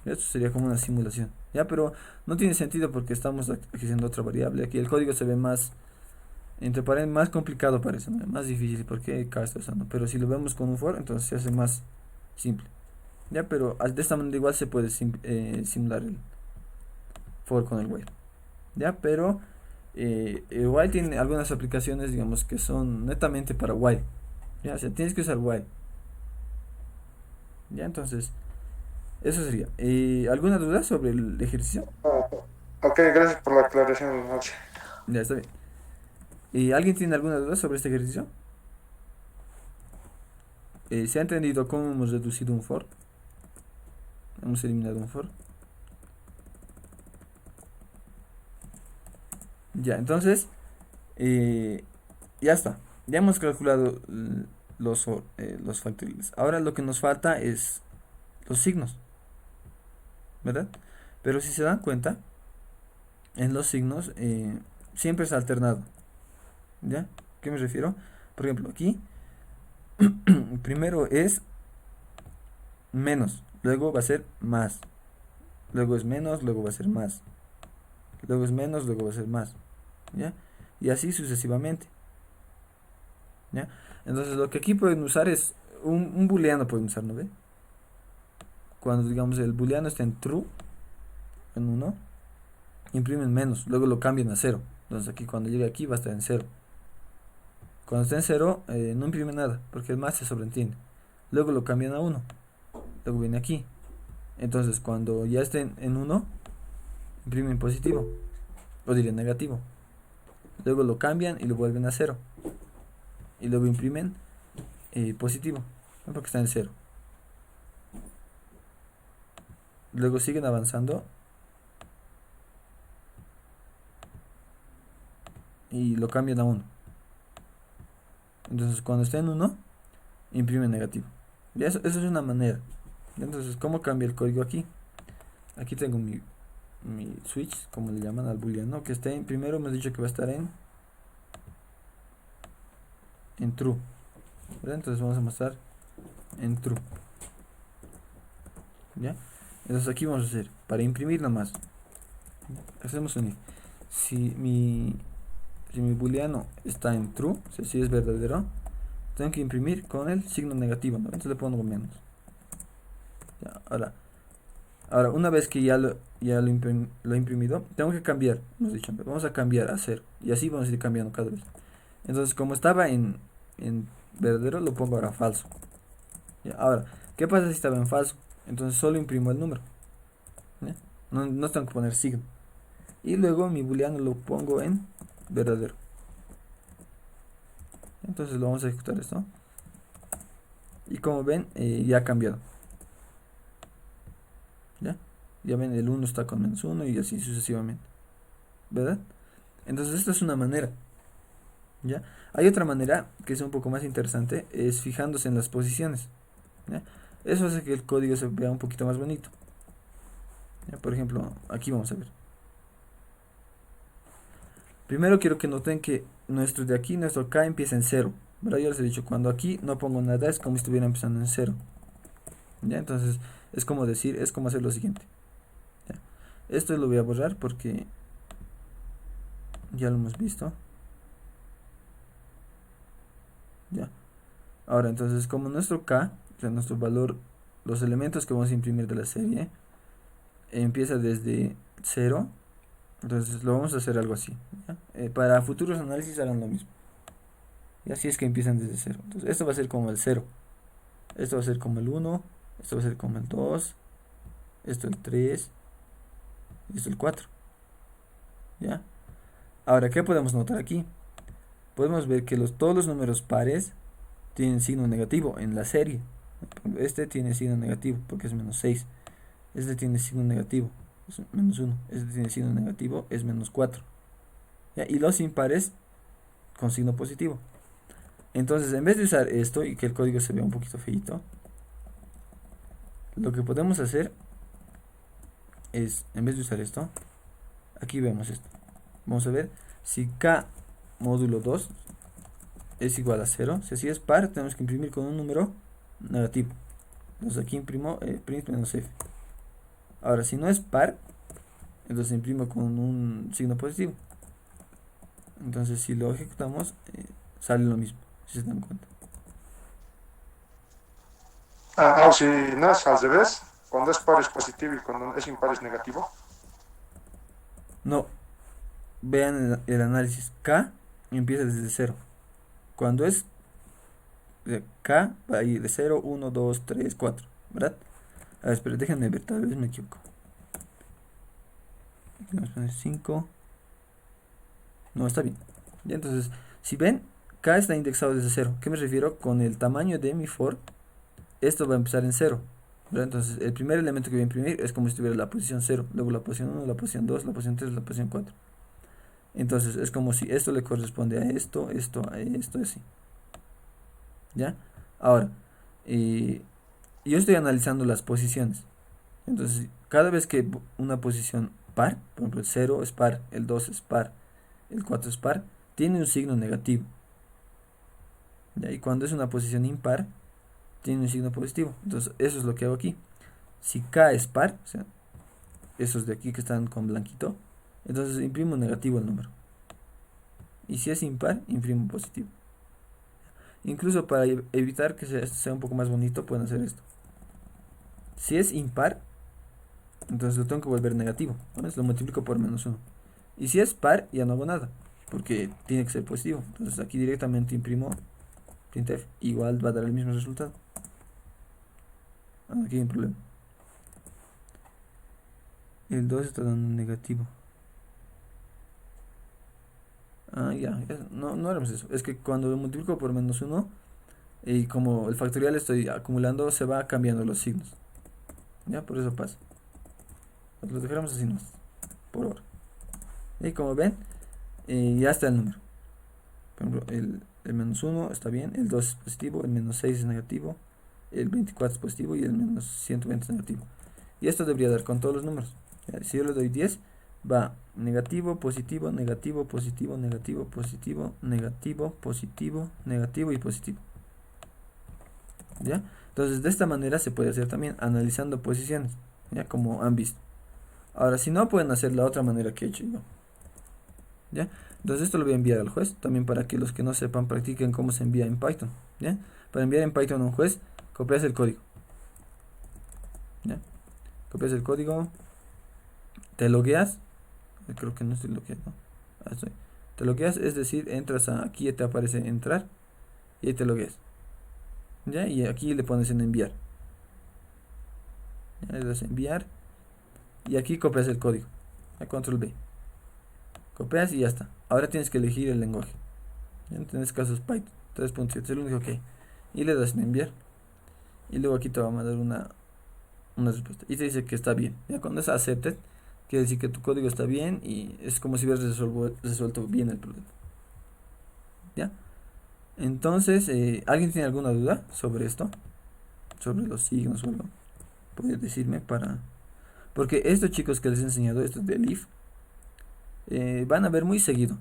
Esto sería como una simulación, ¿ya? Pero no tiene sentido porque estamos aquí haciendo otra variable. Aquí el código se ve más, entre paréntesis, más complicado parece, ¿no? Más difícil porque k está usando. Pero si lo vemos con un for, entonces se hace más simple, ¿ya? Pero de esta manera igual se puede simular el for con el while, ¿ya? Pero el while tiene algunas aplicaciones, digamos, que son netamente para while, ¿ya? O sea, tienes que usar while, ¿ya? Entonces, eso sería. ¿Alguna duda sobre el ejercicio? Ah, ok, gracias por la aclaración, Maxi. Ya está bien. ¿Alguien tiene alguna duda sobre este ejercicio? ¿Se ha entendido cómo hemos reducido un for? Hemos eliminado un for. Ya, entonces, eh, ya está. Ya hemos calculado los factoriales. Ahora lo que nos falta es los signos, ¿verdad? Pero si se dan cuenta, en los signos siempre es alternado. ¿Ya? ¿A qué me refiero? Por ejemplo, aquí primero es menos, luego va a ser más, luego es menos, luego va a ser más, luego es menos, luego va a ser más, ¿ya? Y así sucesivamente, ¿ya? Entonces lo que aquí pueden usar es un booleano, pueden usar, ¿no ve? Cuando digamos el booleano está en true, en uno, imprimen menos, luego lo cambian a cero. Entonces aquí cuando llegue aquí va a estar en cero. Cuando está en cero no imprime nada, porque el más se sobreentiende. Luego lo cambian a uno, luego viene aquí. Entonces cuando ya estén en uno, imprimen positivo, o diré negativo. Luego lo cambian y lo vuelven a cero. Y luego imprimen positivo, ¿no? Porque está en cero. Luego siguen avanzando y lo cambian a uno. Entonces cuando está en uno, imprime negativo. Y eso es una manera. Entonces, ¿cómo cambia el código aquí? Aquí tengo mi switch, como le llaman al booleano, que está en, primero hemos dicho que va a estar en true, ¿verdad? Entonces vamos a mostrar en true, ¿ya? Entonces aquí vamos a hacer, para imprimir nomás, hacemos un if. Si mi booleano está en true, o sea, si es verdadero, tengo que imprimir con el signo negativo, ¿no? Entonces le pongo menos. Ya, ahora una vez que lo he imprimido, tengo que cambiar, hemos dicho, vamos a cambiar a cero, y así vamos a ir cambiando cada vez. Entonces como estaba en verdadero, lo pongo ahora falso. Ya, ahora, ¿qué pasa si estaba en falso? Entonces solo imprimo el número, ¿ya? No tengo que poner signo. Y luego mi booleano lo pongo en verdadero. Entonces lo vamos a ejecutar esto. Y como ven, ya ha cambiado. ¿Ya? Ya ven, el uno está con menos uno y así sucesivamente. ¿Verdad? Entonces esta es una manera. ¿Ya? Hay otra manera que es un poco más interesante, es fijándose en las posiciones. ¿ya? Eso hace que el código se vea un poquito más bonito. ¿Ya? Por ejemplo, aquí vamos a ver. Primero quiero que noten que nuestro de aquí, nuestro K empieza en 0. ¿Verdad? Yo les he dicho, cuando aquí no pongo nada es como si estuviera empezando en 0. ¿Ya? Entonces es como decir, es como hacer lo siguiente. ¿Ya? Esto lo voy a borrar porque ya lo hemos visto. ¿Ya? Ahora entonces como nuestro K, o sea, nuestro valor, los elementos que vamos a imprimir de la serie, empieza desde 0. Entonces lo vamos a hacer algo así, ¿ya? Para futuros análisis hagan lo mismo. Y así es que empiezan desde 0. Entonces esto va a ser como el 0. Esto va a ser como el 1. Esto va a ser como el 2. Esto el 3. Y esto el 4. ¿Ya? Ahora, ¿qué podemos notar aquí? Podemos ver que todos los números pares tienen signo negativo en la serie. Este tiene signo negativo porque es menos 6. Este tiene signo negativo, es menos 1. Este tiene signo negativo, es menos 4. ¿Ya? Y los impares con signo positivo. Entonces, en vez de usar esto y que el código se vea un poquito feito, lo que podemos hacer es, en vez de usar esto, aquí vemos esto. Vamos a ver si K módulo 2 es igual a 0. Si así es par, tenemos que imprimir con un número negativo. Entonces aquí imprimo print menos f. Ahora, si no es par, entonces imprimo con un signo positivo. Entonces, si lo ejecutamos, sale lo mismo, si se dan cuenta. Ah, o si no es al revés, cuando es par es positivo y cuando es impar es negativo. No, vean el análisis. K empieza desde 0. Cuando es K, va a ir de 0, 1, 2, 3, 4. ¿Verdad? A ver, espera, déjenme ver, tal vez me equivoco. Vamos a poner 5. No, está bien. Y entonces, si ven, K está indexado desde 0. ¿Qué me refiero? Con el tamaño de mi for, esto va a empezar en 0. ¿Verdad? Entonces, el primer elemento que voy a imprimir es como si tuviera la posición 0. Luego la posición 1, la posición 2, la posición 3, la posición 4. Entonces, es como si esto le corresponde a esto, esto, a esto, así. ¿Ya? Ahora, yo estoy analizando las posiciones. Entonces, cada vez que una posición par, por ejemplo, el 0 es par, el 2 es par, el 4 es par, tiene un signo negativo. ¿Ya? Y cuando es una posición impar, tiene un signo positivo. Entonces, eso es lo que hago aquí. Si K es par, o sea, esos de aquí que están con blanquito, entonces imprimo negativo el número. Y si es impar, imprimo positivo. Incluso para evitar que sea un poco más bonito, pueden hacer esto. Si es impar, entonces lo tengo que volver negativo. Entonces lo multiplico por menos 1. Y si es par, ya no hago nada, porque tiene que ser positivo. Entonces aquí directamente imprimo printf. Igual va a dar el mismo resultado. Aquí hay un problema. El 2 está dando negativo. Ya, no haremos eso. Es que cuando lo multiplico por menos 1, y como el factorial estoy acumulando, se va cambiando los signos. Ya, por eso pasa. Lo dejamos así nomás, por ahora. Y como ven, ya está el número. Por ejemplo, el menos 1 está bien, el 2 es positivo, el menos 6 es negativo, el 24 es positivo y el menos 120 es negativo. Y esto debería dar con todos los números. Ya, si yo le doy 10, va negativo, positivo, negativo, positivo, negativo, positivo, negativo, positivo, negativo y positivo. ¿Ya? Entonces de esta manera se puede hacer también analizando posiciones, ya como han visto. Ahora, si no, pueden hacer la otra manera que he hecho yo. ¿Ya? Entonces esto lo voy a enviar al juez, también para que los que no sepan practiquen cómo se envía en Python. ¿Ya? Para enviar en Python a un juez, copias el código. ¿Ya? Copias el código, te logueas, creo que no estoy logueado. Estoy. Te logueas, es decir, entras aquí, te aparece entrar y ahí te logueas. ¿Ya? Y aquí le pones en enviar. ¿Ya? Le das enviar y aquí copias el código. A control B. Copias y ya está. Ahora tienes que elegir el lenguaje. En este caso es Python 3.7, es el único que hay. Y le das en enviar. Y luego aquí te va a mandar una respuesta. Y te dice que está bien. Ya cuando es accepted, quiere decir que tu código está bien y es como si hubieras resuelto bien el problema. ¿Ya? Entonces, ¿alguien tiene alguna duda sobre esto? sobre los signos o algo, puede decirme para... Porque estos chicos que les he enseñado, estos del if, van a ver muy seguido.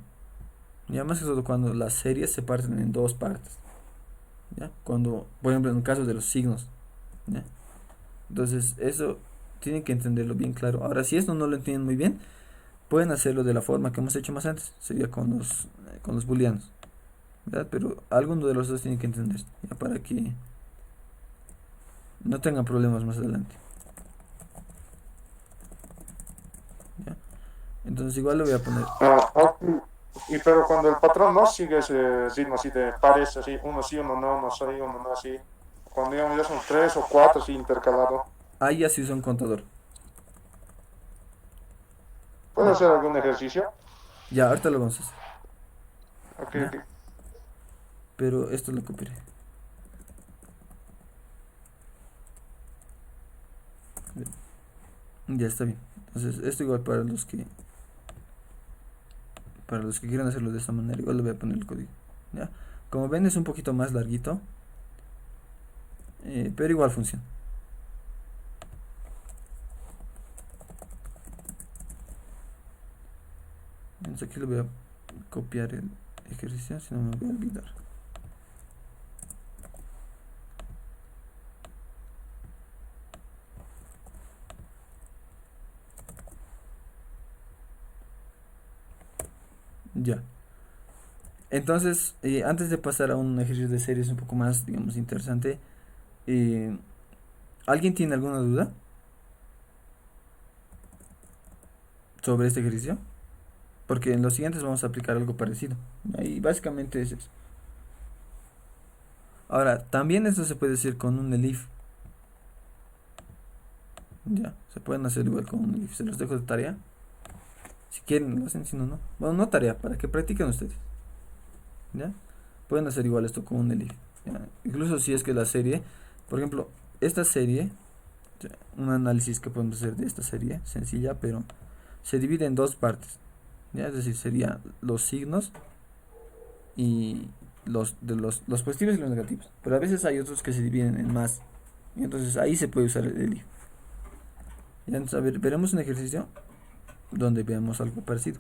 Ya más que todo cuando las series se parten en dos partes. ¿Ya? Cuando, por ejemplo, en el caso de los signos. ¿Ya? Entonces, eso tienen que entenderlo bien claro. Ahora, si esto no lo entienden muy bien, pueden hacerlo de la forma que hemos hecho más antes. Sería con los booleanos. ¿Verdad? Pero alguno de los dos tiene que entender. ¿Ya? Para que no tengan problemas más adelante. ¿Ya? Entonces, igual le voy a poner. Ok. Y pero cuando el patrón no sigue ese ritmo así de pares, así, uno sí, uno no, uno sí, uno no así. Cuando digamos ya son tres o cuatro así intercalado. Ahí ya se usa un contador. ¿Puedo ¿Ya? hacer algún ejercicio? Ya, ahorita lo vamos a hacer. Ok, ¿Ya? ok. Pero esto lo copiaré. Ya está bien. Entonces, esto igual para los que quieran hacerlo de esta manera, igual le voy a poner el código. ¿Ya? Como ven es un poquito más larguito, pero igual funciona. Entonces aquí le voy a copiar el ejercicio, si no me voy a olvidar. Ya. Entonces, antes de pasar a un ejercicio de series un poco más, digamos, interesante, eh, ¿alguien tiene alguna duda sobre este ejercicio? Porque en los siguientes vamos a aplicar algo parecido. Y básicamente es eso. Ahora, también esto se puede hacer con un elif. Ya, se pueden hacer igual con un elif. Se los dejo de tarea. Si quieren, lo hacen, si no, no. Bueno, no tarea, para que practiquen ustedes. ¿Ya? Pueden hacer igual esto con un elif. ¿Ya? Incluso si es que la serie, por ejemplo, esta serie, ya, un análisis que podemos hacer de esta serie, sencilla, pero se divide en dos partes. ¿Ya? Es decir, serían los signos y los positivos y los negativos. Pero a veces hay otros que se dividen en más. Y entonces ahí se puede usar el elif. Ya, entonces, a ver, veremos un ejercicio donde veamos algo parecido.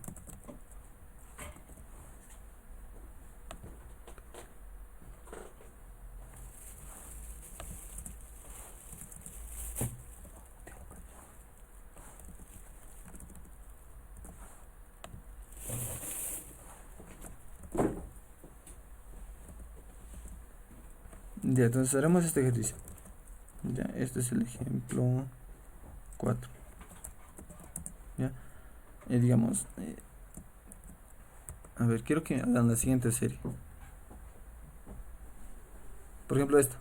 Ya, entonces haremos este ejercicio. Ya, este es el ejemplo 4. Ya, digamos, a ver, quiero que hagan la siguiente serie. Por ejemplo, esta: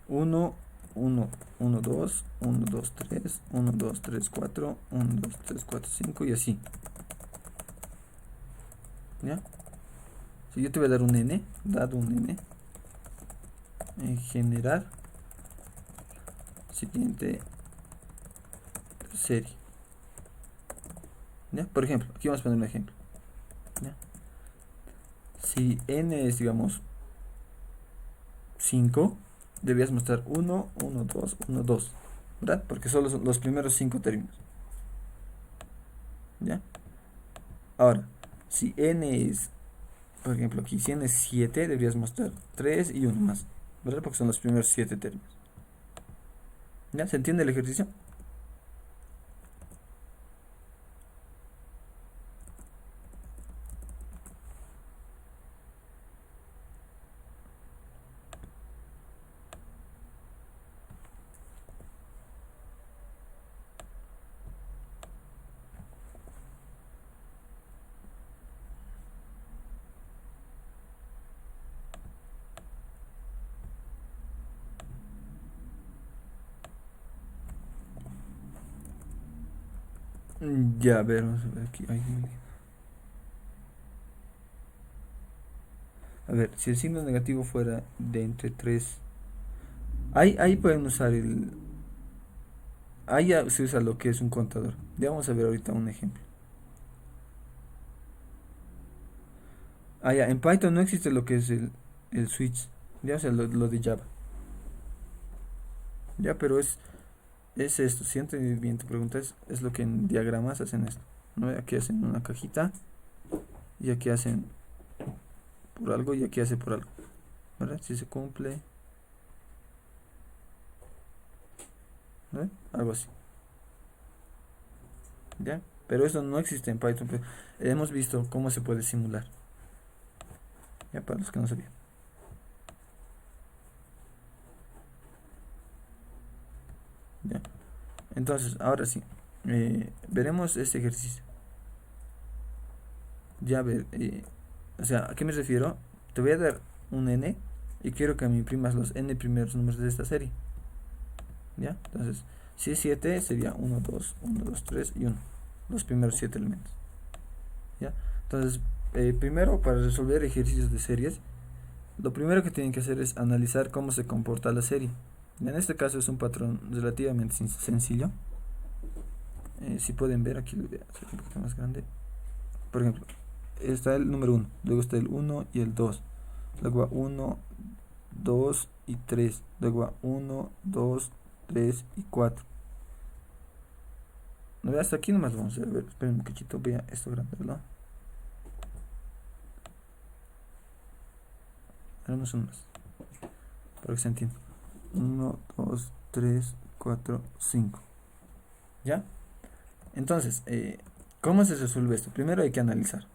1, 1, 1, 2, 1, 2, 3, 1, 2, 3, 4, 1, 2, 3, 4, 5 y así. ¿Ya? Si yo te voy a dar un n, dado un n, generar siguiente serie. ¿Ya? Por ejemplo, aquí vamos a poner un ejemplo. ¿Ya? Si n es, digamos, 5, debías mostrar 1, 1, 2, 1, 2, ¿verdad? Porque solo son los primeros 5 términos. ¿Ya? Ahora, si n es, por ejemplo, aquí, si n es 7, deberías mostrar 3 y 1 más, ¿verdad? Porque son los primeros 7 términos. ¿Ya? ¿Se entiende el ejercicio? Ya, a ver, vamos a ver aquí. A ver, si el signo negativo fuera de entre 3, ahí pueden usar el... Ahí ya se usa lo que es un contador. Ya vamos a ver ahorita un ejemplo. Ya, en Python no existe lo que es el switch. Ya, o sea, lo de Java. Ya, pero es esto, si entendí bien tu pregunta, es lo que en diagramas hacen esto, ¿no? Aquí hacen una cajita y aquí hacen por algo y aquí hace por algo, ¿verdad? Si se cumple, ¿no? Algo así, ¿ya? Pero eso no existe en Python, pero hemos visto cómo se puede simular, ya, para los que no sabían. Ya. Entonces, ahora sí, veremos este ejercicio. Ya ver, o sea, ¿a qué me refiero? Te voy a dar un n y quiero que me imprimas los n primeros números de esta serie. ¿Ya? Entonces, si es 7 sería 1, 2, 1, 2, 3 y 1. Los primeros 7 elementos. ¿Ya? Entonces, primero para resolver ejercicios de series, lo primero que tienen que hacer es analizar cómo se comporta la serie. En este caso es un patrón relativamente sencillo. Si pueden ver, aquí lo voy a hacer un poquito más grande. Por ejemplo, está el número 1, luego está el 1 y el 2, luego va 1, 2 y 3, luego va 1, 2, 3 y 4. No, hasta aquí nomás vamos a ver, esperen un cachito, vea esto grande, ¿verdad? Haremos uno más, para que se entienda. 1, 2, 3, 4, 5. ¿Ya? Entonces, ¿cómo se resuelve esto? Primero hay que analizar,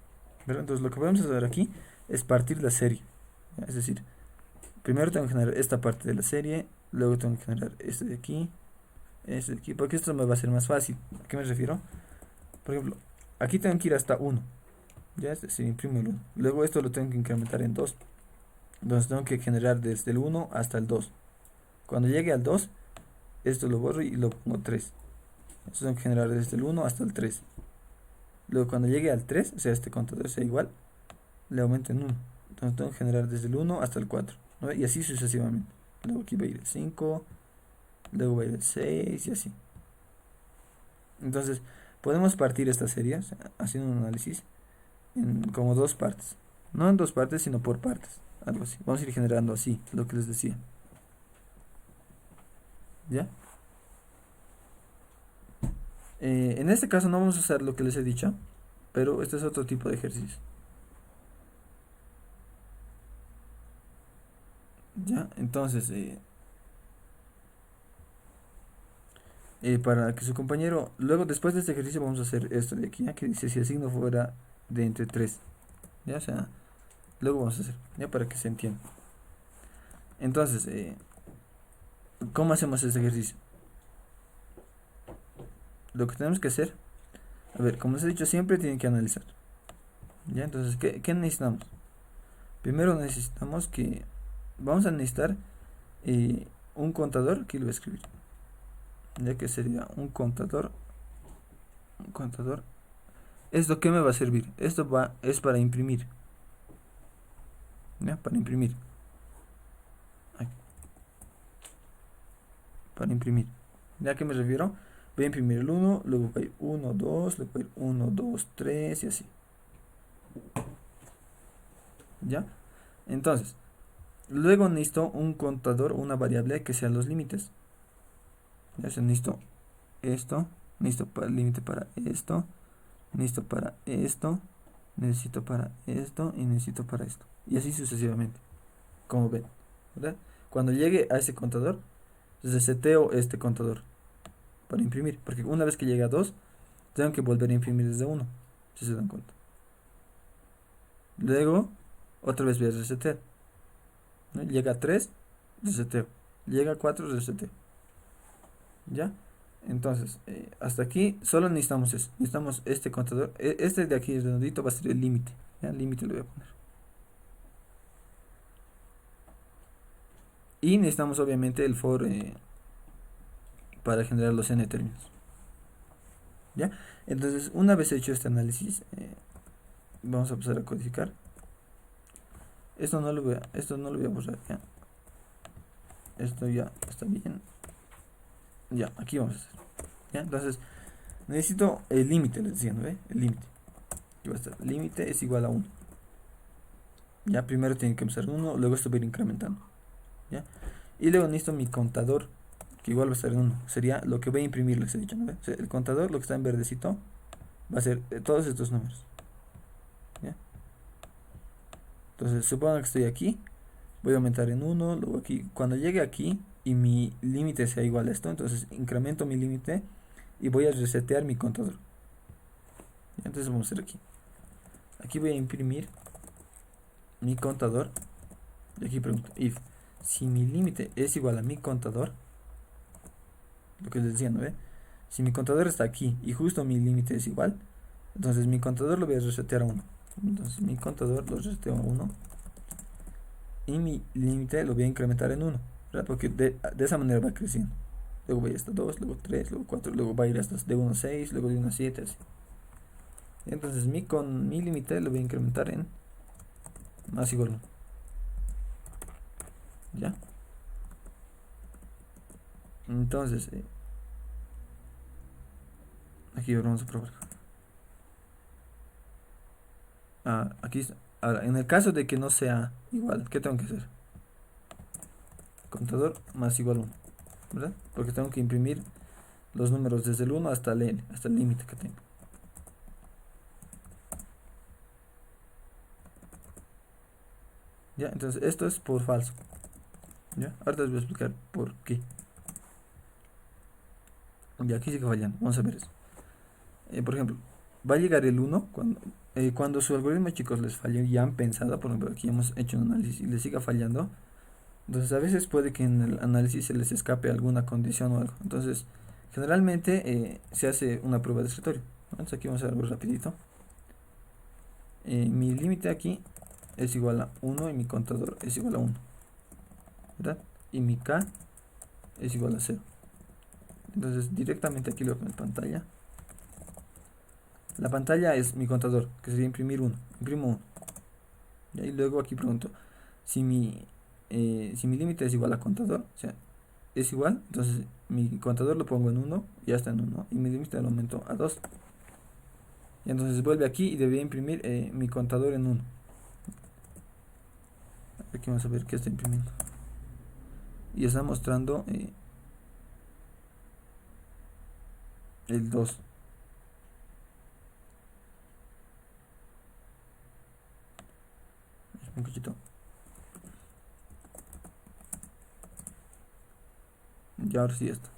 ¿verdad? Entonces lo que podemos hacer aquí es partir la serie, ¿ya? Es decir, primero tengo que generar esta parte de la serie, luego tengo que generar este de aquí, porque esto me va a ser más fácil. ¿A qué me refiero? Por ejemplo, aquí tengo que ir hasta 1, ya, es decir, imprimo el 1. Luego esto lo tengo que incrementar en 2, entonces tengo que generar desde el 1 hasta el 2. Cuando llegue al 2, esto lo borro y lo pongo 3. Entonces tengo que generar desde el 1 hasta el 3. Luego cuando llegue al 3, o sea, este contador sea igual, le aumento en 1. Entonces tengo que generar desde el 1 hasta el 4, ¿no? Y así sucesivamente. Luego aquí va a ir el 5, luego va a ir el 6 y así. Entonces podemos partir esta serie, o sea, haciendo un análisis en como dos partes. No en dos partes, sino por partes. Algo así. Vamos a ir generando así, lo que les decía. ¿Ya? En este caso no vamos a usar lo que les he dicho, pero este es otro tipo de ejercicio. ¿Ya? Entonces, para que su compañero, luego después de este ejercicio vamos a hacer esto de aquí, ¿ya? Que dice si el signo fuera de entre 3. ¿Ya? O sea, luego vamos a hacer, ¿ya? Para que se entienda. Entonces, ¿cómo hacemos este ejercicio? Lo que tenemos que hacer, a ver, como les he dicho, siempre tienen que analizar. ¿Ya? Entonces, ¿qué necesitamos? Primero necesitamos que, vamos a necesitar un contador, aquí lo voy a escribir, ya que sería un contador. ¿Esto qué me va a servir? Esto es para imprimir, ¿ya? Para imprimir. Aquí. Para imprimir. ¿Ya a qué me refiero? Voy a imprimir el 1, luego va a ir 1, 2, luego va a ir 1, 2, 3 y así. ¿Ya? Entonces, luego necesito un contador, una variable que sea los límites. Ya se necesito esto, necesito para el límite para esto, necesito para esto, necesito para esto y necesito para esto. Y así sucesivamente, como ven, ¿verdad? Cuando llegue a ese contador, reseteo este contador para imprimir, porque una vez que llegue a 2, tengo que volver a imprimir desde 1, si se dan cuenta. Luego, otra vez voy a resetear, ¿no? Llega a 3, reseteo. Llega a 4, reseteo. ¿Ya? Entonces, hasta aquí solo necesitamos eso. Necesitamos este contador. Este de aquí, redondito, va a ser el límite. ¿Ya? El límite lo voy a poner. Y necesitamos obviamente el for para generar los n términos. ¿Ya? Entonces, una vez hecho este análisis, vamos a pasar a codificar. Esto no lo voy a borrar, ¿ya? Esto ya está bien. Ya, aquí vamos a hacer. ¿Ya? Entonces, necesito el límite, les decía, ¿no ve? El límite. Aquí va a estar. Límite es igual a 1. Ya, primero tiene que empezar 1, luego esto va a ir incrementando. ¿Ya? Y luego necesito mi contador, que igual va a estar en 1. Sería lo que voy a imprimir, les he dicho, ¿no? O sea, el contador, lo que está en verdecito, va a ser todos estos números. ¿Ya? Entonces, supongo que estoy aquí, voy a aumentar en 1, luego aquí, cuando llegue aquí y mi límite sea igual a esto, entonces incremento mi límite y voy a resetear mi contador. ¿Ya? Entonces vamos a hacer aquí. Aquí voy a imprimir mi contador y aquí pregunto if si mi límite es igual a mi contador, lo que les decía, ¿no ve? Si mi contador está aquí y justo mi límite es igual, entonces mi contador lo voy a resetear a 1. Entonces mi contador lo reseteo a 1 y mi límite lo voy a incrementar en 1, ¿verdad? Porque de esa manera va creciendo. Luego voy hasta 2, luego 3, luego 4, luego va a ir hasta de 1 a 6, luego de 1 a 7, así. Entonces con mi límite lo voy a incrementar en más igual 1. ¿Ya? Entonces, aquí ahora vamos a probar. Aquí está. Ahora, en el caso de que no sea igual, ¿qué tengo que hacer? Contador más igual 1, ¿verdad? Porque tengo que imprimir los números desde el 1 hasta el límite que tengo. ¿Ya? Entonces, esto es por falso. ¿Ya? Ahora les voy a explicar por qué. Y aquí sigue fallando. Vamos a ver eso. Por ejemplo, va a llegar el 1 cuando su algoritmo, chicos, les falle y han pensado. Por ejemplo, aquí hemos hecho un análisis y les siga fallando. Entonces, a veces puede que en el análisis se les escape alguna condición o algo. Entonces, generalmente se hace una prueba de escritorio. Entonces, aquí vamos a ver algo rapidito. Mi límite aquí es igual a 1 y mi contador es igual a 1, ¿verdad? Y mi K es igual a 0. Entonces directamente aquí lo veo en pantalla. La pantalla es mi contador, que sería imprimir 1. Imprimo 1. Y luego aquí pregunto si si mi límite es igual a contador, o sea, es igual, entonces mi contador lo pongo en 1, ya está en 1, y mi límite lo aumento a 2. Y entonces vuelve aquí y debería imprimir mi contador en 1. Aquí vamos a ver qué está imprimiendo. Y está mostrando el 2. Un poquito. Y ahora sí esto.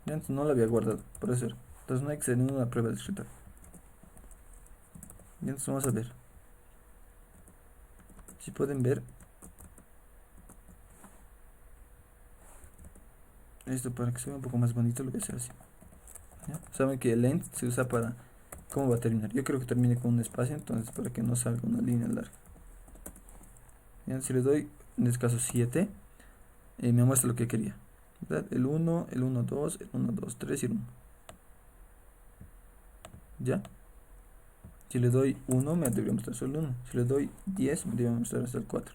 Ya antes no lo había guardado, por eso era. Entonces no hay que hacer ninguna prueba de escritorio. Y entonces vamos a ver. Si pueden ver esto, para que se vea un poco más bonito, lo voy a hacer así. ¿Ya? Saben que el end se usa para cómo va a terminar. Yo creo que termine con un espacio, entonces para que no salga una línea larga. ¿Ya? Si le doy en este caso 7, me muestra lo que quería, ¿verdad? El 1, el 1, 2, el 1, 2, 3 y el 1. ¿Ya? Si le doy 1, me debería mostrar solo el 1. Si le doy 10, me debería mostrar hasta el 4.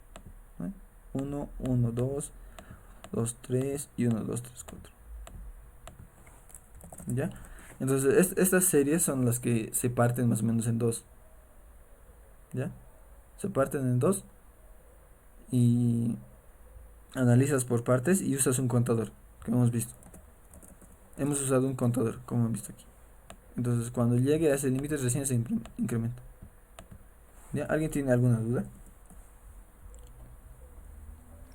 1, 1, 2, 2, 3 y 1, 2, 3, 4. ¿Ya? Entonces, estas series son las que se parten más o menos en dos. ¿Ya? Se parten en dos y analizas por partes y usas un contador, como hemos visto. Hemos usado un contador, como hemos visto aquí. Entonces, cuando llegue a ese límite, recién se incrementa. ¿Ya? ¿Alguien tiene alguna duda?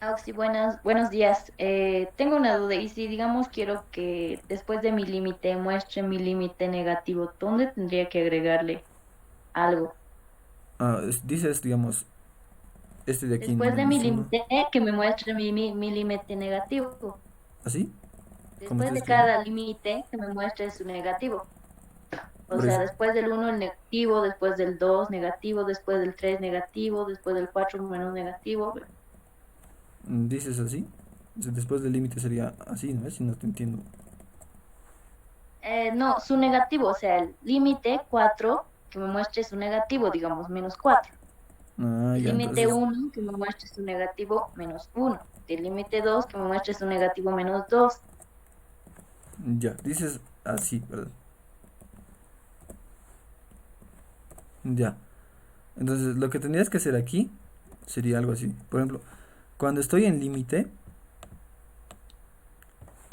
Auxi, buenos días. Tengo una duda y si digamos quiero que después de mi límite muestre mi límite negativo, ¿dónde tendría que agregarle algo? Dices, digamos, este de aquí, Después de mi menos uno. límite, que me muestre mi límite negativo. ¿Así? Como Después está de escrito. cada límite, que me muestre su negativo. O Por sea, eso. después del uno el negativo, después del 2 negativo, después del 3 negativo, después del 4 menos negativo. Dices así. Después del límite sería así, ¿no? Si no te entiendo. No, su negativo, o sea, el límite 4 que me muestre su negativo, digamos, menos 4. El Ya, límite entonces. 1 que me muestre su negativo menos 1. El límite 2 que me muestre su negativo menos 2. Ya, dices así, ¿verdad? Ya. Entonces, lo que tendrías que hacer aquí sería algo así. Por ejemplo, cuando estoy en límite,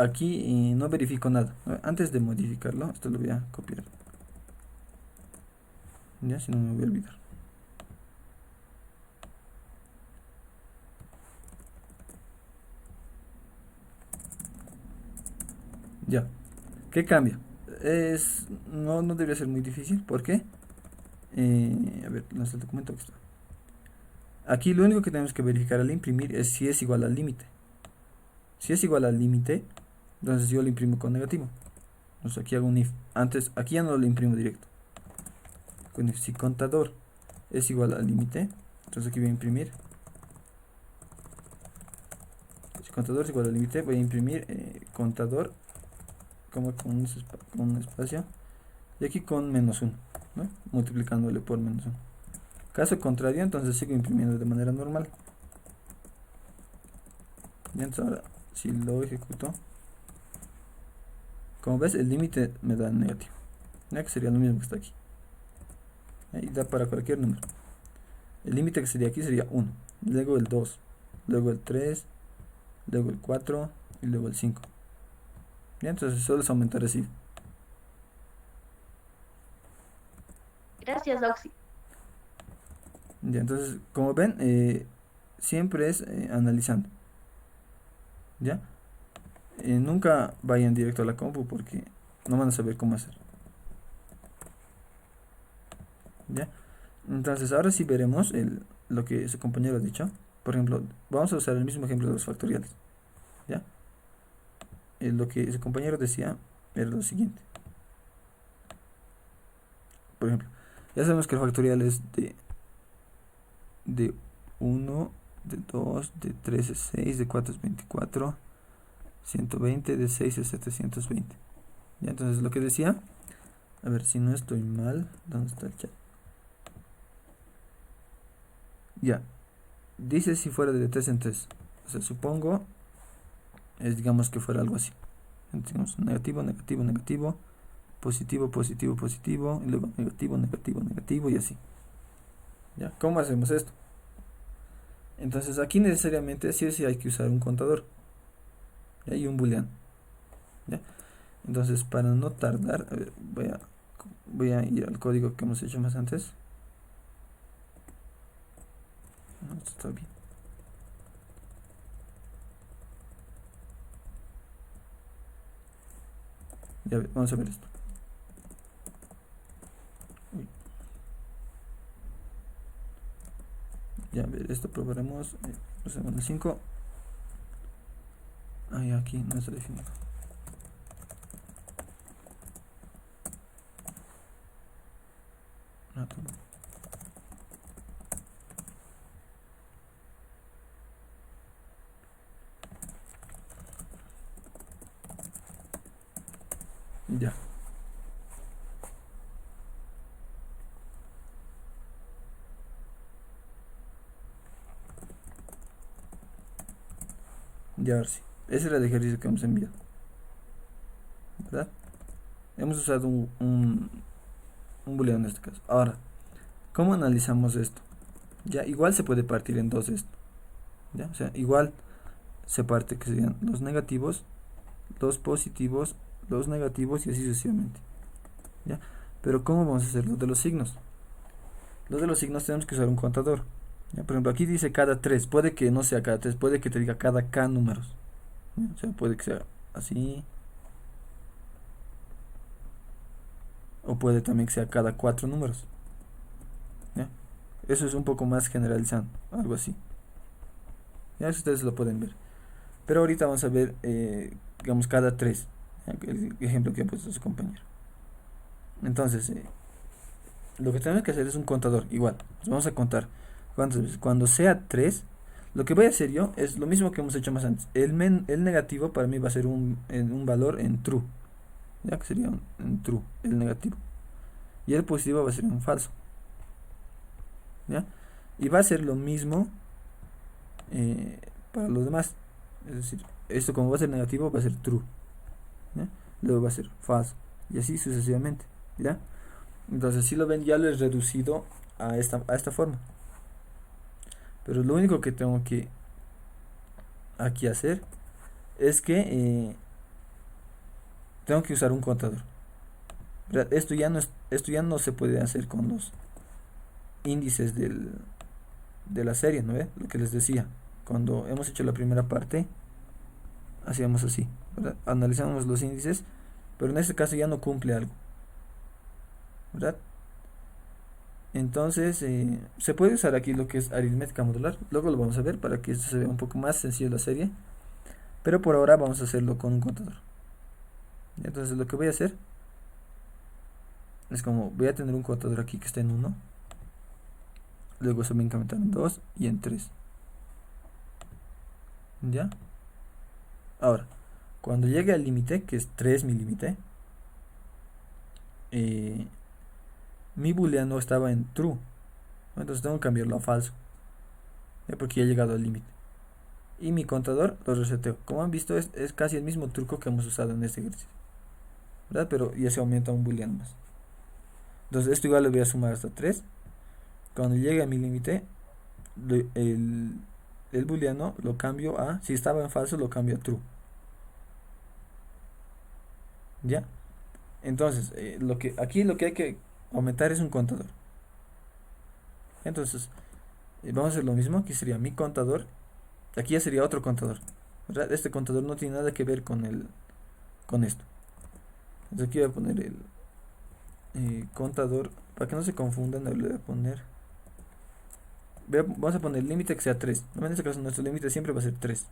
aquí no verifico nada, ¿no? Antes de modificarlo, esto lo voy a copiar. Ya, si no me voy a olvidar. Ya. ¿Qué cambia? No debería ser muy difícil. ¿Por qué? A ver, no está el documento. Aquí está. Aquí lo único que tenemos que verificar al imprimir es si es igual al límite. Si es igual al límite, entonces yo lo imprimo con negativo. Entonces aquí hago un if. Antes, aquí ya no lo imprimo directo. Con if, si contador es igual al límite, entonces aquí voy a imprimir. Si contador es igual al límite, voy a imprimir contador como con un espacio. Y aquí con -1, ¿no? Multiplicándole por -1. Caso contrario, entonces sigo imprimiendo de manera normal. Y entonces ahora, si lo ejecuto, como ves, el límite me da negativo, ¿ya? Que sería lo mismo que está aquí. Y da para cualquier número. El límite que sería aquí sería 1, luego el 2, luego el 3, luego el 4 y luego el 5. ¿Ya? Entonces solo es aumentar así. Gracias, Oxy. Ya, entonces, como ven, siempre es analizando. ¿Ya? Nunca vayan directo a la compu porque no van a saber cómo hacer. ¿Ya? Entonces, ahora sí veremos lo que su compañero ha dicho. Por ejemplo, vamos a usar el mismo ejemplo de los factoriales. ¿Ya? Lo que su compañero decía era lo siguiente. Por ejemplo, ya sabemos que el factorial es de 1, de 2, de 3 es 6, de 4 es 24, 120, de 6 es 720. ¿Ya? Entonces lo que decía, a ver si no estoy mal, ¿dónde está el chat? Ya, dice si fuera de 3 en 3. O sea, supongo, digamos que fuera algo así. Entonces, negativo, negativo, negativo, positivo, positivo, positivo, y luego negativo, negativo, negativo y así. ¿Ya? ¿Cómo hacemos esto? Entonces aquí necesariamente sí o sí hay que usar un contador, ¿ya? Y un booleano, ¿ya? Entonces para no tardar, a ver, voy a ir al código que hemos hecho más antes. No, esto está bien. Ya, vamos a ver esto. Uy. Ya, a ver, esto probaremos. Segundo 5. Ahí aquí no está definido. Ya. Ya, ahora sí. Ese era el ejercicio que hemos enviado, ¿verdad? Hemos usado un booleano en este caso. Ahora, ¿cómo analizamos esto? Ya, igual se puede partir en dos esto. ¿Ya? O sea, igual se parte que serían los negativos, los positivos, los negativos y así sucesivamente. ¿Ya? Pero ¿cómo vamos a hacer los de los signos? Los de los signos tenemos que usar un contador. ¿Ya? Por ejemplo, aquí dice cada 3. Puede que no sea cada 3, puede que te diga cada K números. ¿Ya? O sea, puede que sea así. O puede también que sea cada 4 números. ¿Ya? Eso es un poco más generalizando, algo así. Ya, eso ustedes lo pueden ver. Pero ahorita vamos a ver, digamos, cada 3. El ejemplo que ha puesto su compañero. Entonces, lo que tenemos que hacer es un contador, igual. Pues vamos a contar cuántas veces. Cuando sea 3, lo que voy a hacer yo es lo mismo que hemos hecho más antes. El negativo para mí va a ser un valor en true. Ya que sería en true, el negativo. Y el positivo va a ser un falso. ¿Ya? Y va a ser lo mismo para los demás. Es decir, esto como va a ser negativo va a ser true. ¿Ya? Luego va a ser falso. Y así sucesivamente. ¿Ya? Entonces si lo ven, ya lo he reducido a esta forma. Pero lo único que tengo que aquí hacer es que tengo que usar un contador. ¿Verdad? Esto ya no se puede hacer con los índices de la serie, ¿no ve? Lo que les decía. Cuando hemos hecho la primera parte, hacíamos así, ¿verdad? Analizamos los índices, pero en este caso ya no cumple algo, ¿verdad? Entonces, se puede usar aquí lo que es aritmética modular. Luego lo vamos a ver para que esto se vea un poco más sencillo la serie. Pero por ahora vamos a hacerlo con un contador. Entonces lo que voy a hacer es como voy a tener un contador aquí que está en 1. Luego se va a incrementar en 2 y en 3. ¿Ya? Ahora, cuando llegue al límite, que es 3 mi límite, mi booleano estaba en true. Entonces tengo que cambiarlo a falso. ¿Ya? Porque ya he llegado al límite. Y mi contador lo reseteo. Como han visto, es casi el mismo truco que hemos usado en este ejercicio, ¿verdad? Pero ya se aumenta un booleano más. Entonces esto igual le voy a sumar hasta 3. Cuando llegue a mi límite, el booleano lo cambio a, si estaba en falso, lo cambio a true. ¿Ya? Entonces, aquí lo que hay que aumentar es un contador. Entonces, vamos a hacer lo mismo. Aquí sería mi contador. Aquí ya sería otro contador, ¿verdad? Este contador no tiene nada que ver con esto. Entonces aquí voy a poner el contador. Para que no se confundan, le voy a poner. Vamos a poner el límite que sea 3. En este caso nuestro límite siempre va a ser 3.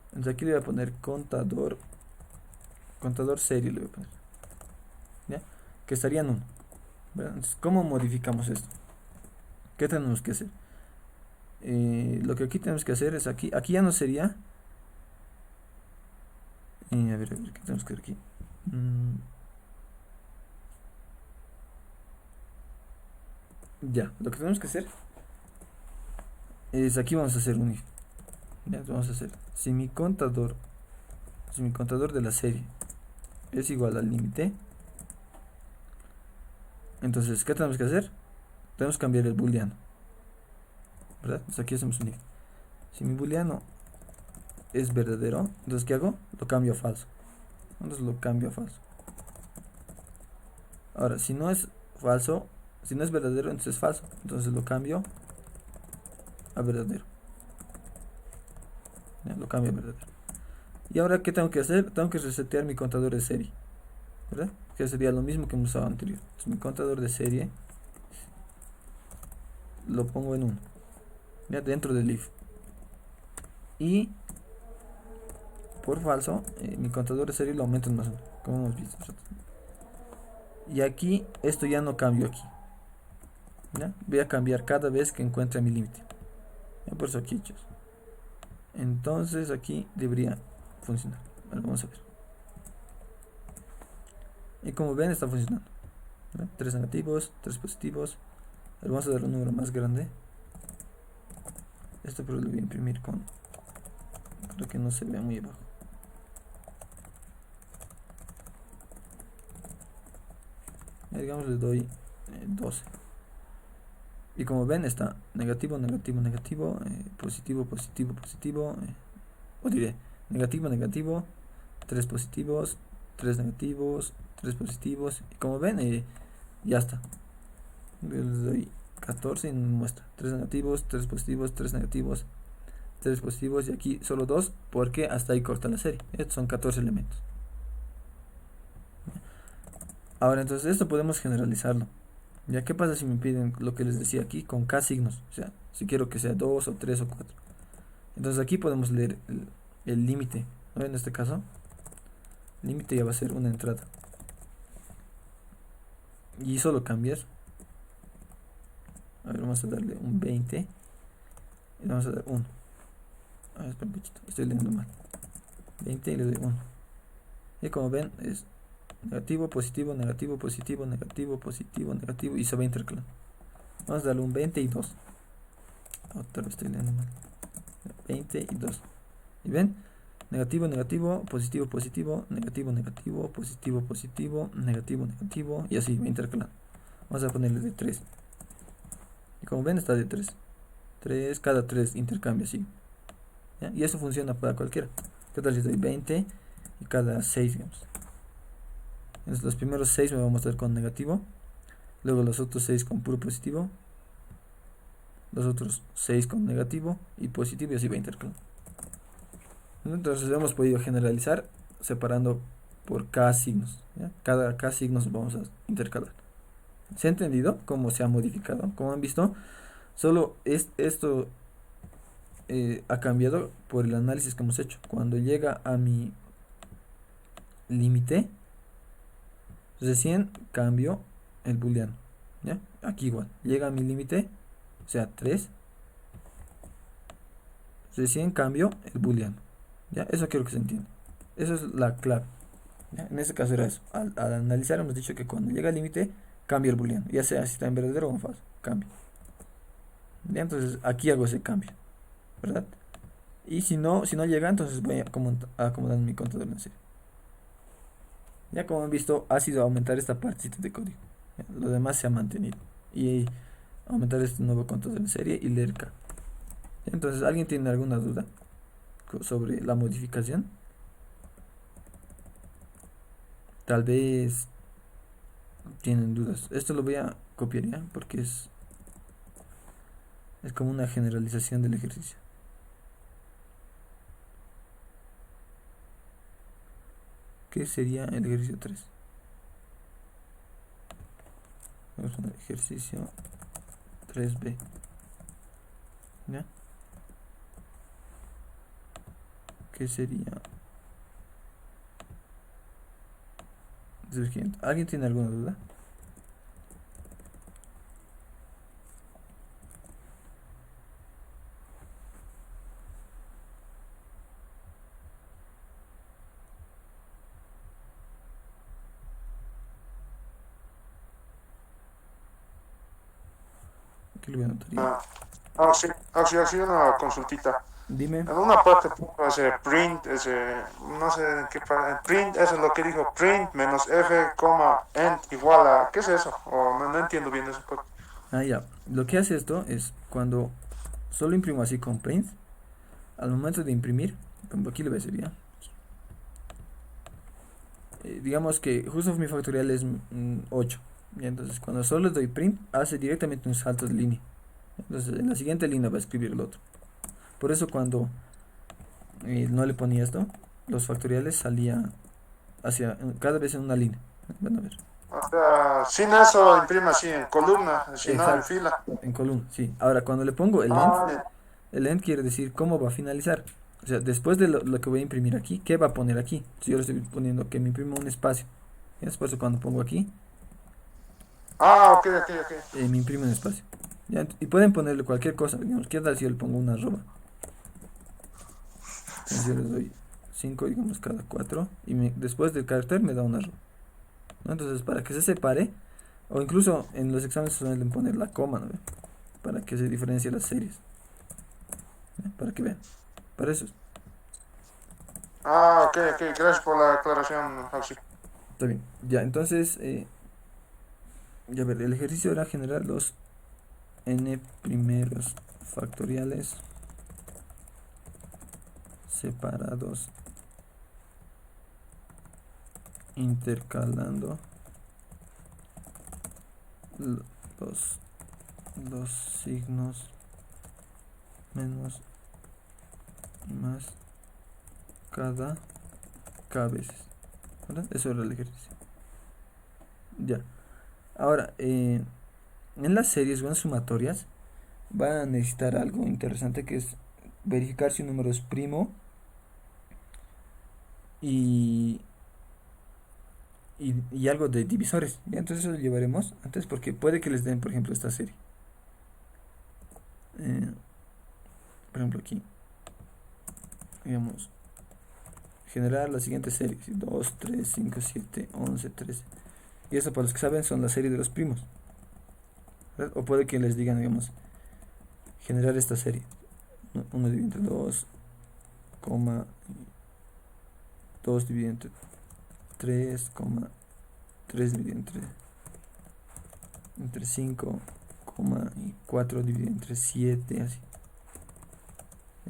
Entonces aquí le voy a poner contador serie, le voy a poner, ¿ya? Que estaría en 1. Entonces, ¿cómo modificamos esto? ¿Qué tenemos que hacer? Lo que aquí tenemos que hacer es aquí ya no sería, a ver, ¿qué tenemos que hacer aquí? Ya, lo que tenemos que hacer es aquí vamos a hacer un if. Ya, vamos a hacer, si mi contador de la serie es igual al límite, entonces, ¿qué tenemos que hacer? Tenemos que cambiar el booleano, ¿verdad? Entonces aquí hacemos un if. Si mi booleano es verdadero, entonces ¿qué hago? Lo cambio a falso. Entonces lo cambio a falso. Ahora, si no es falso, si no es verdadero, entonces es falso. Entonces lo cambio a verdadero. Ya, lo cambio a verdadero. Y ahora, ¿qué tengo que hacer? Tengo que resetear mi contador de serie, ¿verdad? Que sería lo mismo que hemos usado anterior. Entonces, mi contador de serie lo pongo en 1, ya dentro del if. Y por falso, mi contador de serie lo aumento en más 1, como hemos visto. Y aquí, esto ya no cambio aquí. ¿Ya? Voy a cambiar cada vez que encuentre mi límite. Por eso aquí hechos. Entonces aquí debería funcionar. Vale, vamos a ver. Y como ven, está funcionando. 3 negativos, 3 positivos. Vamos a dar un número más grande. Esto pero lo voy a imprimir para que no se vea muy abajo. Digamos le doy 12. Y como ven está negativo, negativo, negativo, positivo, positivo, positivo, o diré negativo, negativo, 3 positivos, 3 negativos, 3 positivos. Y como ven, ya está. Les doy 14 y me muestra 3 negativos, 3 positivos, 3 negativos, 3 positivos. Y aquí solo 2 porque hasta ahí corta la serie. Estos son 14 elementos. Ahora entonces esto podemos generalizarlo. ¿Ya qué pasa si me piden lo que les decía aquí con K signos? O sea, si quiero que sea 2 o 3 o 4. Entonces aquí podemos leer el límite, ¿no? En este caso, el límite ya va a ser una entrada. Y solo cambiar. A ver, vamos a darle un 20. Y vamos a dar 1. A ver, espera un poquito, estoy leyendo mal. 20 y le doy 1. Y como ven, es negativo, positivo, negativo, positivo, negativo, positivo, negativo. Y se va intercalando. Vamos a darle un 20 y 2. Otra vez estoy leyendo mal. 20 y 2. ¿Y ven? Negativo, negativo, positivo, positivo, negativo, negativo, positivo, positivo, negativo, negativo. Y así va intercalando. Vamos a ponerle de 3. Y como ven está de 3. 3, cada 3 intercambia así. ¿Ya? Y eso funciona para cualquiera. ¿Qué tal si doy 20 y cada 6, digamos? Entonces, los primeros 6 me va a mostrar con negativo, luego los otros 6 con puro positivo, los otros 6 con negativo y positivo, y así va intercalando. Entonces hemos podido generalizar separando por K signos, ¿ya? Cada K signos vamos a intercalar. ¿Se ha entendido cómo se ha modificado? Como han visto, solo esto ha cambiado por el análisis que hemos hecho. Cuando llega a mi límite, recién cambio el booleano, ¿ya? Aquí igual, llega a mi límite, o sea 3, recién cambio el booleano, ¿ya? Eso quiero que se entienda. Eso es la clave, ¿ya? En este caso era eso. Al analizar hemos dicho que cuando llega al límite, cambio el booleano, ya sea si está en verdadero o en falso, cambio. ¿Ya? Entonces aquí hago ese cambio, ¿verdad? Y si no llega, entonces voy a acomodar mi contador en serie. Ya como han visto, ha sido aumentar esta partecita de código. ¿Ya? Lo demás se ha mantenido. Y aumentar este nuevo contador en serie y leer K. Entonces, ¿alguien tiene alguna duda sobre la modificación? Tal vez tienen dudas. Esto lo voy a copiar ya, porque es como una generalización del ejercicio. ¿Qué sería el ejercicio 3? Ejercicio 3B. ¿Ya? ¿Qué sería? ¿Alguien tiene alguna duda? Aquí lo voy a anotar ya. Sí, una consultita. Dime. En una parte pongo ese print, no sé en qué parte, print, eso es lo que dijo, print menos f, end igual a, ¿qué es eso? O no entiendo bien eso. Ya. Lo que hace esto es cuando solo imprimo así con print, al momento de imprimir, como aquí lo voy a hacer ya. Digamos que justo mi factorial es 8. Y entonces cuando solo doy print, hace directamente un salto de línea. Entonces en la siguiente línea va a escribir el otro. Por eso cuando no le ponía esto, los factoriales salía hacia cada vez en una línea. Van a ver. O sea, sin eso imprime así en columna, si no en Exacto. fila. En columna, sí. Ahora cuando le pongo Ya. el end quiere decir cómo va a finalizar. O sea, después de lo que voy a imprimir aquí, ¿qué va a poner aquí? Si yo le estoy poniendo que me imprima un espacio. Y después cuando pongo aquí, Ok. me imprime un espacio. ¿Ya? Y pueden ponerle cualquier cosa. Digamos, ¿qué tal si yo le pongo una arroba? Entonces yo les doy 5, digamos, cada 4. Y después del carácter me da una arroba, ¿no? Entonces, para que se separe, o incluso en los exámenes suelen poner la coma, ¿no? Para que se diferencie las series. ¿Ya? Para que vean. Para eso. Ok, gracias por la aclaración, Auxi. Está bien. Ya, entonces, ya ver, el ejercicio era generar los n primeros factoriales separados intercalando los signos menos y más cada K veces, ¿verdad? Eso era el ejercicio. Ya. Ahora, en las series o en sumatorias van a necesitar algo interesante, que es verificar si un número es primo y algo de divisores. ¿Ya? Entonces eso lo llevaremos antes, porque puede que les den, por ejemplo, esta serie. Por ejemplo, aquí, digamos, generar la siguiente serie: 2, 3, 5, 7, 11, 13. Y eso, para los que saben, son la serie de los primos, ¿verdad? O puede que les digan, digamos, generar esta serie: 1 dividido entre 2, 2 dividido entre 3, 3 dividido entre 5, y 4 dividido entre 7, así.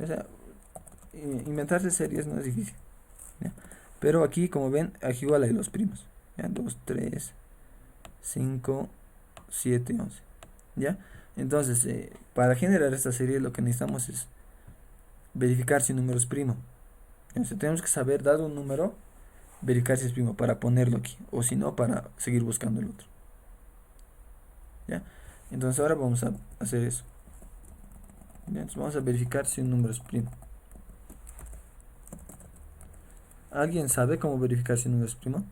O sea, inventarse series no es difícil, ¿ya? Pero aquí, como ven, aquí igual hay los primos. ¿ya? 2, 3, 5, 7, 11. ¿Ya? Entonces, para generar esta serie lo que necesitamos es verificar si un número es primo. O sea, tenemos que saber, dado un número, verificar si es primo para ponerlo aquí, o si no, para seguir buscando el otro. ¿Ya? Entonces ahora vamos a hacer eso. ¿Ya? Entonces vamos a verificar si un número es primo. ¿Alguien sabe cómo verificar si un número es primo?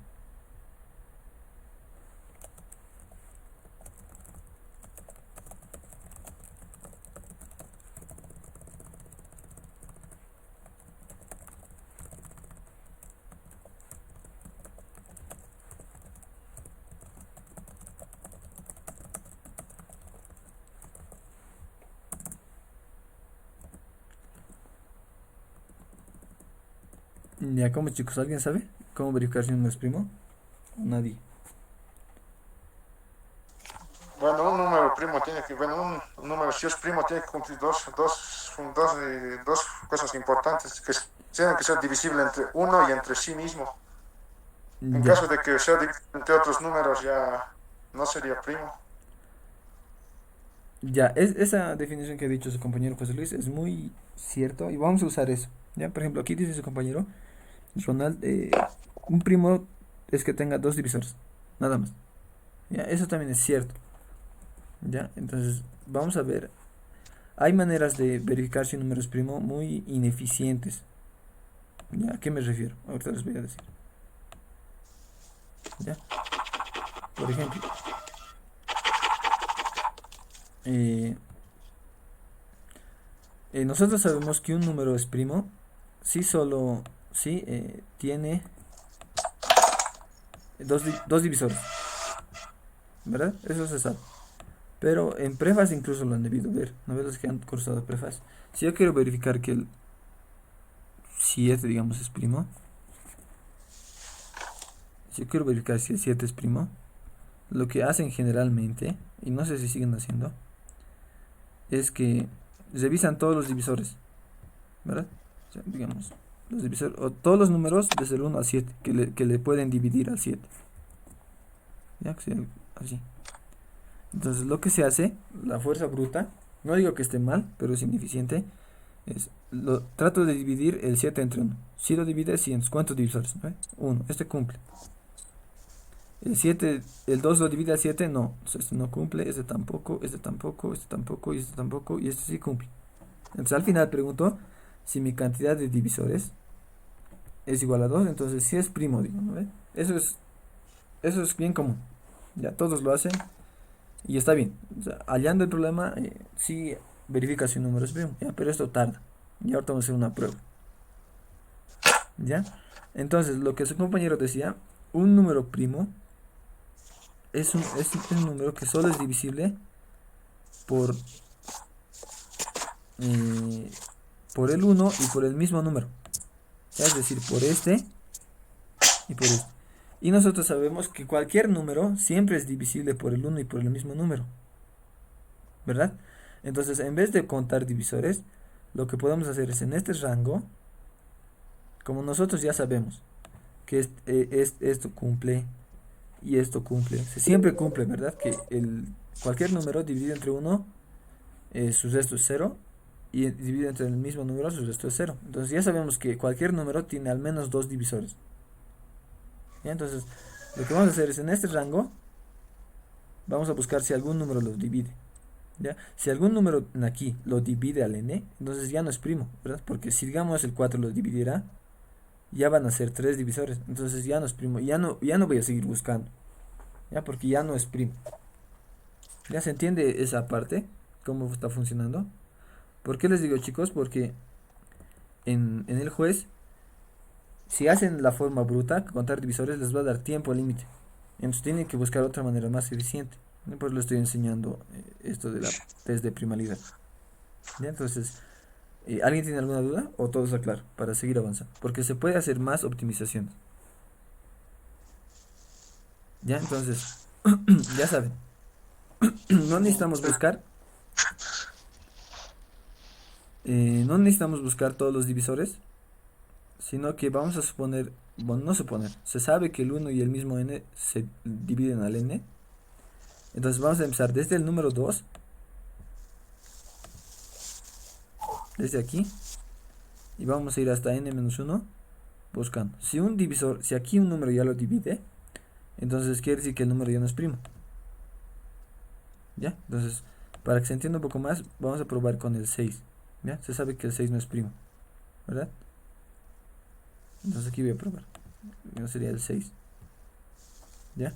Ya, ¿cómo, chicos? ¿Alguien sabe cómo verificar si un número es primo? Nadie. Bueno, un número primo tiene que, bueno, un número si es primo tiene que cumplir dos cosas importantes, que tienen que ser divisible entre uno y entre sí mismo. En Ya, caso de que sea divisible entre otros números, ya no sería primo. ya, esa definición que ha dicho su compañero José Luis es muy cierto y vamos a usar eso. Ya, por ejemplo, aquí dice su compañero Ronald, un primo es que tenga dos divisores, nada más. Ya, eso también es cierto. Ya, entonces vamos a ver. Hay maneras de verificar si un número es primo muy ineficientes. ¿Ya? ¿A qué me refiero? Ahorita les voy a decir. ¿Ya? Por ejemplo, eh, nosotros sabemos que un número es primo si solo si tiene dos divisores, ¿verdad? Eso se sabe. Pero en prefas incluso lo han debido ver. ¿No ves los que han cursado prefas? Si yo quiero verificar que el 7, digamos, es primo. Si yo quiero verificar si el 7 es primo, lo que hacen generalmente, y no sé si siguen haciendo, es que revisan todos los divisores, ¿verdad? O sea, digamos, los divisores, o todos los números desde el 1 al 7, que le pueden dividir al 7. Ya que sea así. Entonces lo que se hace, la fuerza bruta, no digo que esté mal, pero es ineficiente, trato de dividir el 7 entre 1. Si lo divide, 100, ¿cuántos divisores? 1, este cumple. El 7, el 2 lo divide a 7, no. Entonces este no cumple, este tampoco, este tampoco, este tampoco, y este tampoco, y este sí cumple. Entonces al final pregunto si mi cantidad de divisores es igual a 2, entonces si es primo, digo, ¿no ve? Eso es bien común. Ya todos lo hacen y está bien. O sea, hallando el problema, sí verifica si un número es primo, ya, pero esto tarda. Y ahorita vamos a hacer una prueba. ¿Ya? Entonces, lo que su compañero decía, un número primo es un número que solo es divisible por, eh, por el 1 y por el mismo número. ¿Ya? Es decir, por este y por este. Y nosotros sabemos que cualquier número siempre es divisible por el 1 y por el mismo número, ¿verdad? Entonces, en vez de contar divisores, lo que podemos hacer es en este rango, como nosotros ya sabemos que esto cumple y esto cumple, se siempre cumple, ¿verdad? Que cualquier número dividido entre 1, su resto es 0, y dividido entre el mismo número, su resto es 0. Entonces ya sabemos que cualquier número tiene al menos dos divisores. ¿Ya? Entonces, lo que vamos a hacer es en este rango, vamos a buscar si algún número lo divide. ¿Ya? Si algún número aquí lo divide al n, entonces ya no es primo, ¿verdad? Porque si digamos el 4 lo dividirá, ya van a ser 3 divisores, entonces ya no es primo, ya no voy a seguir buscando, ¿ya? Porque ya no es primo. ¿Ya se entiende esa parte? ¿Cómo está funcionando? ¿Por qué les digo, chicos? Porque en el juez, si hacen la forma bruta, contar divisores, les va a dar tiempo límite. Entonces tienen que buscar otra manera más eficiente. Pues lo estoy enseñando esto de la test de primalidad. ¿Ya? Entonces, ¿alguien tiene alguna duda o todo está claro para seguir avanzando? Porque se puede hacer más optimizaciones. ¿Ya? Entonces, ya saben, no necesitamos buscar no necesitamos buscar todos los divisores, sino que vamos a suponer bueno, no suponer, se sabe que el 1 y el mismo n se dividen al n. Entonces vamos a empezar desde el número 2, desde aquí, y vamos a ir hasta n-1 buscando. Si aquí un número ya lo divide, entonces quiere decir que el número ya no es primo. ¿Ya? Entonces, para que se entienda un poco más, vamos a probar con el 6. ¿Ya? Se sabe que el 6 no es primo, ¿verdad? Entonces aquí voy a probar. No sería el 6. ¿Ya?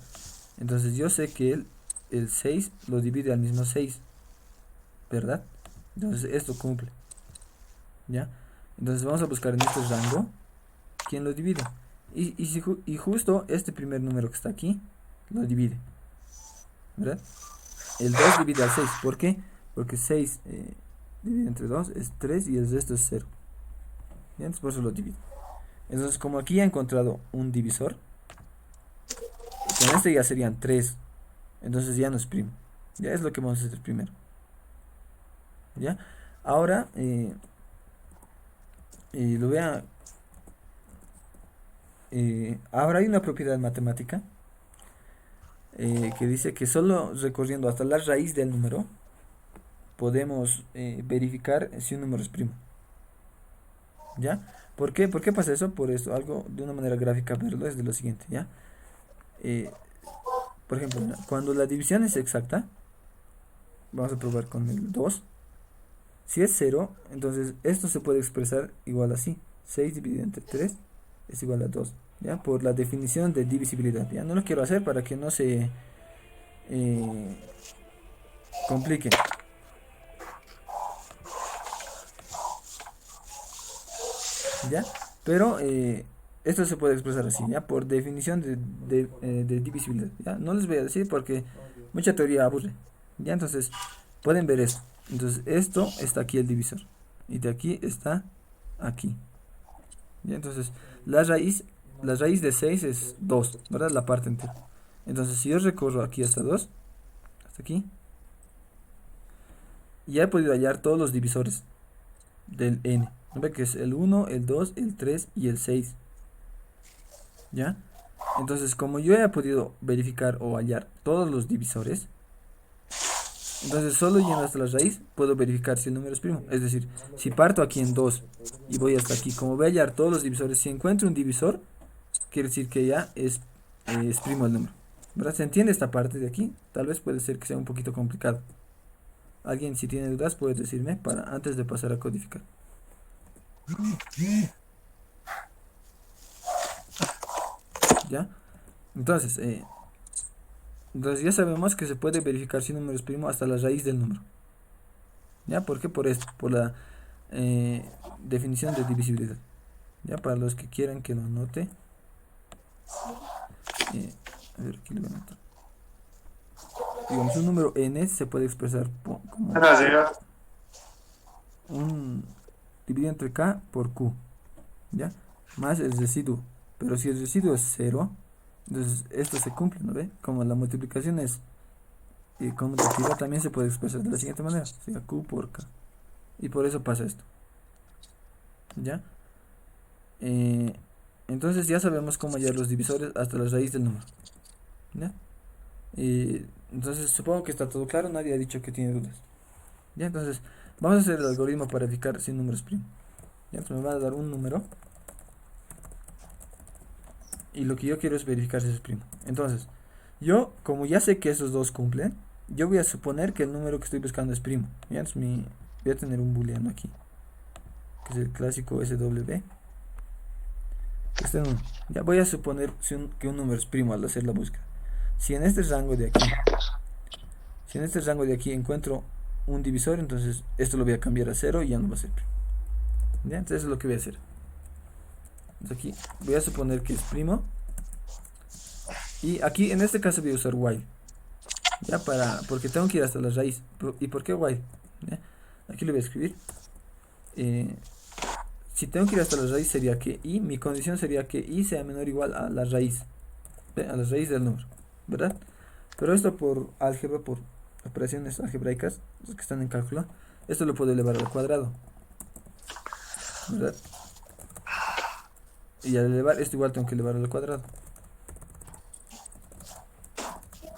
Entonces yo sé que el 6 lo divide al mismo 6, ¿verdad? Entonces esto cumple. ¿Ya? Entonces vamos a buscar en este rango quién lo divide. Y justo este primer número que está aquí lo divide, ¿verdad? El 2 divide al 6. ¿Por qué? Porque 6 divide entre 2 es 3 y el resto es 0. ¿Ya? Entonces por eso lo divide. Entonces como aquí he encontrado un divisor, con este ya serían 3. Entonces ya no es primo. Ya es lo que vamos a hacer primero. ¿Ya? Ahora lo voy a... ahora hay una propiedad matemática que dice que solo recorriendo hasta la raíz del número podemos verificar si un número es primo. ¿Ya? ¿Por qué? ¿Por qué pasa eso? Por eso, algo de una manera gráfica verlo es de lo siguiente, ¿ya? Por ejemplo, cuando la división es exacta, vamos a probar con el 2. Si es 0, entonces esto se puede expresar igual así. 6 dividido entre 3 es igual a 2, ¿ya? Por la definición de divisibilidad, ¿ya? No lo quiero hacer para que no se complique. ¿Ya? Pero esto se puede expresar así, ¿ya? Por definición de divisibilidad, ¿ya? No les voy a decir porque mucha teoría aburre, ¿ya? Entonces, pueden ver esto. Entonces, esto está aquí el divisor. Y de aquí está aquí. ¿Ya? Entonces, la raíz de 6 es 2, ¿verdad? La parte entera. Entonces, si yo recorro aquí hasta 2, hasta aquí, ya he podido hallar todos los divisores del n. ¿No ve que es el 1, el 2, el 3 y el 6? ¿Ya? Entonces, como yo he podido verificar o hallar todos los divisores, entonces solo yendo hasta la raíz puedo verificar si el número es primo. Es decir, si parto aquí en 2 y voy hasta aquí, como voy a hallar todos los divisores, si encuentro un divisor, quiere decir que ya es primo el número, ¿verdad? ¿Se entiende esta parte de aquí? Tal vez puede ser que sea un poquito complicado. Alguien, si tiene dudas, puede decirme para antes de pasar a codificar. ¿Ya? Entonces ya sabemos que se puede verificar si un número es primo hasta la raíz del número. ¿Ya? ¿Por qué? Por esto, por la definición de divisibilidad. ¿Ya? Para los que quieran que lo anote. A ver, aquí lo voy a anotar. Digamos, un número n se puede expresar como un dividido entre k por q, ¿ya? Más el residuo. Pero si el residuo es 0, entonces esto se cumple, ¿no ve? Como la multiplicación es conmutativa, también se puede expresar de la siguiente manera, sería q por k. Y por eso pasa esto. ¿Ya? Entonces ya sabemos cómo hallar los divisores hasta la raíz del número. ¿Ya? Entonces supongo que está todo claro, nadie ha dicho que tiene dudas. ¿Ya? Entonces vamos a hacer el algoritmo para verificar si un número es primo. ¿Ya? Entonces me va a dar un número y lo que yo quiero es verificar si es primo. Entonces, yo, como ya sé que esos dos cumplen, yo voy a suponer que el número que estoy buscando es primo. ¿Ya? Entonces voy a tener un booleano aquí, que es el clásico SW. Este es 1. Ya voy a suponer que un número es primo al hacer la búsqueda. Si en este rango de aquí encuentro un divisor, entonces esto lo voy a cambiar a 0 y ya no va a ser primo. ¿Ya? Entonces eso es lo que voy a hacer. Entonces aquí voy a suponer que es primo. Y aquí en este caso voy a usar while. ¿Ya? Porque tengo que ir hasta la raíz. ¿Y por qué while? ¿Ya? Aquí lo voy a escribir. Si tengo que ir hasta la raíz sería que i, mi condición sería que i sea menor o igual a la raíz. ¿Ve? A la raíz del número, ¿verdad? Pero esto por álgebra, por operaciones algebraicas, los que están en cálculo, esto lo puedo elevar al cuadrado, ¿verdad? Y al elevar, esto igual tengo que elevar al cuadrado.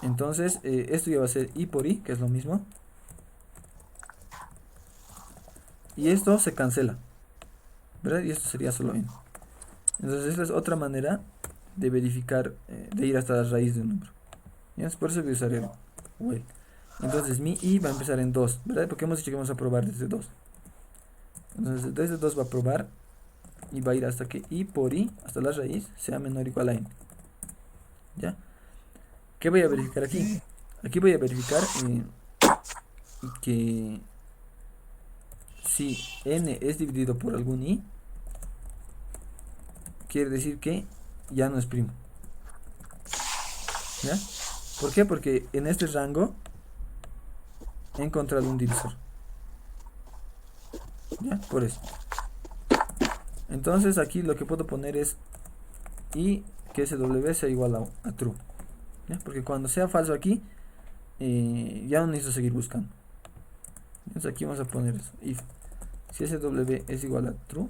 Entonces, esto ya va a ser i por i, que es lo mismo. Y esto se cancela, ¿verdad? Y esto sería solo n. Entonces, esta es otra manera de verificar, de ir hasta la raíz de un número. ¿Ya? Por eso voy a usar el while. Entonces, mi i va a empezar en 2, ¿verdad? Porque hemos dicho que vamos a probar desde 2. Entonces, desde 2 va a probar y va a ir hasta que i por i, hasta la raíz, sea menor o igual a n. ¿Ya? ¿Qué voy a verificar aquí? Aquí voy a verificar que si n es dividido por algún i, quiere decir que ya no es primo. ¿Ya? ¿Por qué? Porque en este rango he encontrado un divisor. ¿Ya? Por eso. Entonces aquí lo que puedo poner es i que sw sea igual a true. ¿Ya? Porque cuando sea falso aquí, ya no necesito seguir buscando. Entonces aquí vamos a poner eso. If si sw es igual a true,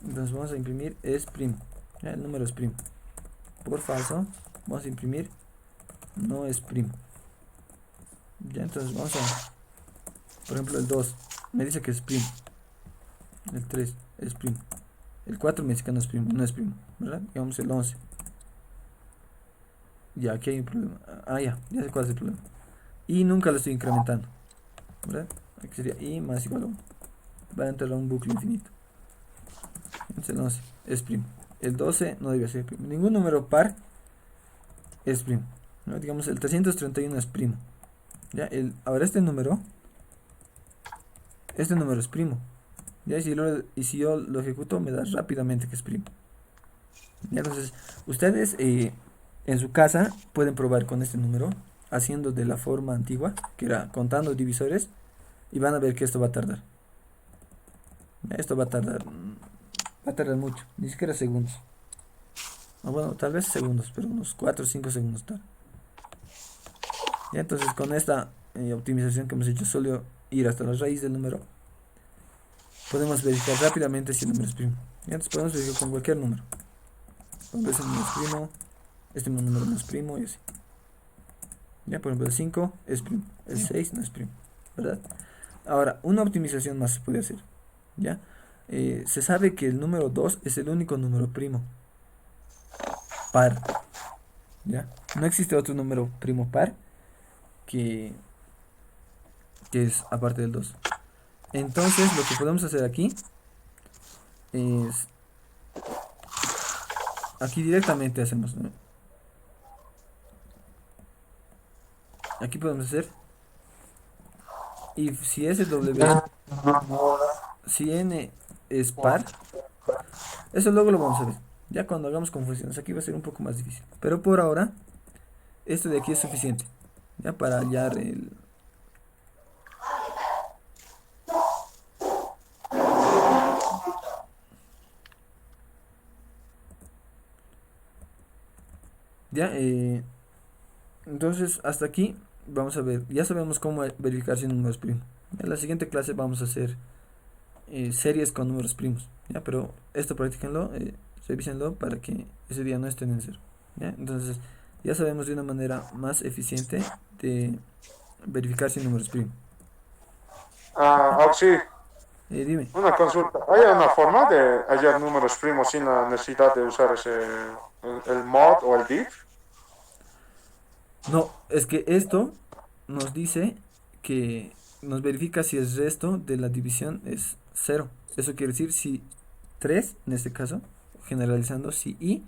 entonces vamos a imprimir es primo. ¿Ya? El número es primo. Por falso, vamos a imprimir no es primo. Ya, entonces vamos a, por ejemplo, el 2 me dice que es primo. El 3 es primo. El 4 me dice que no es primo, ¿verdad? Digamos el 11. Ya, aquí hay un problema. Ya sé cuál es el problema. Y nunca lo estoy incrementando, ¿verdad? Aquí sería i más igual a 1. Va a entrar a un bucle infinito. Entonces el 11 es primo. El 12 no debe ser primo. Ningún número par es primo, ¿no? Digamos el 331 es primo. ¿Ya? Ahora este número es primo. ¿Ya? Y si yo lo ejecuto me da rápidamente que es primo. ¿Ya? Entonces ustedes en su casa pueden probar con este número haciendo de la forma antigua, que era contando divisores, y van a ver que esto va a tardar. ¿Ya? Esto va a tardar mucho, ni siquiera segundos. O bueno, tal vez segundos, pero unos 4 o 5 segundos tarda. ¿Ya? Entonces con esta optimización que hemos hecho, solo ir hasta la raíz del número, podemos verificar rápidamente si el número es primo. ¿Ya? Entonces podemos verificar con cualquier número. Cuando ese número es primo, este número no es primo y así. ¿Ya? Por ejemplo el 5 es primo, el 6 no es primo, ¿verdad? Ahora, una optimización más se puede hacer. ¿Ya? Se sabe que el número 2 es el único número primo par. ¿Ya? No existe otro número primo par que es aparte del 2. Entonces lo que podemos hacer aquí es, aquí directamente hacemos, ¿no? Aquí podemos hacer if si sw, si n es par, eso luego lo vamos a ver. Ya cuando hagamos con funciones, aquí va a ser un poco más difícil. Pero por ahora, esto de aquí es suficiente. Ya para hallar el... Ya, entonces hasta aquí vamos a ver. Ya sabemos cómo verificar si un número es primo. En la siguiente clase vamos a hacer series con números primos. Ya, pero esto practíquenlo, revísenlo para que ese día no estén en cero. ¿Ya? Entonces ya sabemos de una manera más eficiente de verificar si un número es primo. Sí, Dime. una consulta. ¿Hay una forma de hallar números primos sin la necesidad de usar el mod o el div? No, es que esto nos dice que nos verifica si el resto de la división es 0. Eso quiere decir si 3, en este caso, generalizando, si i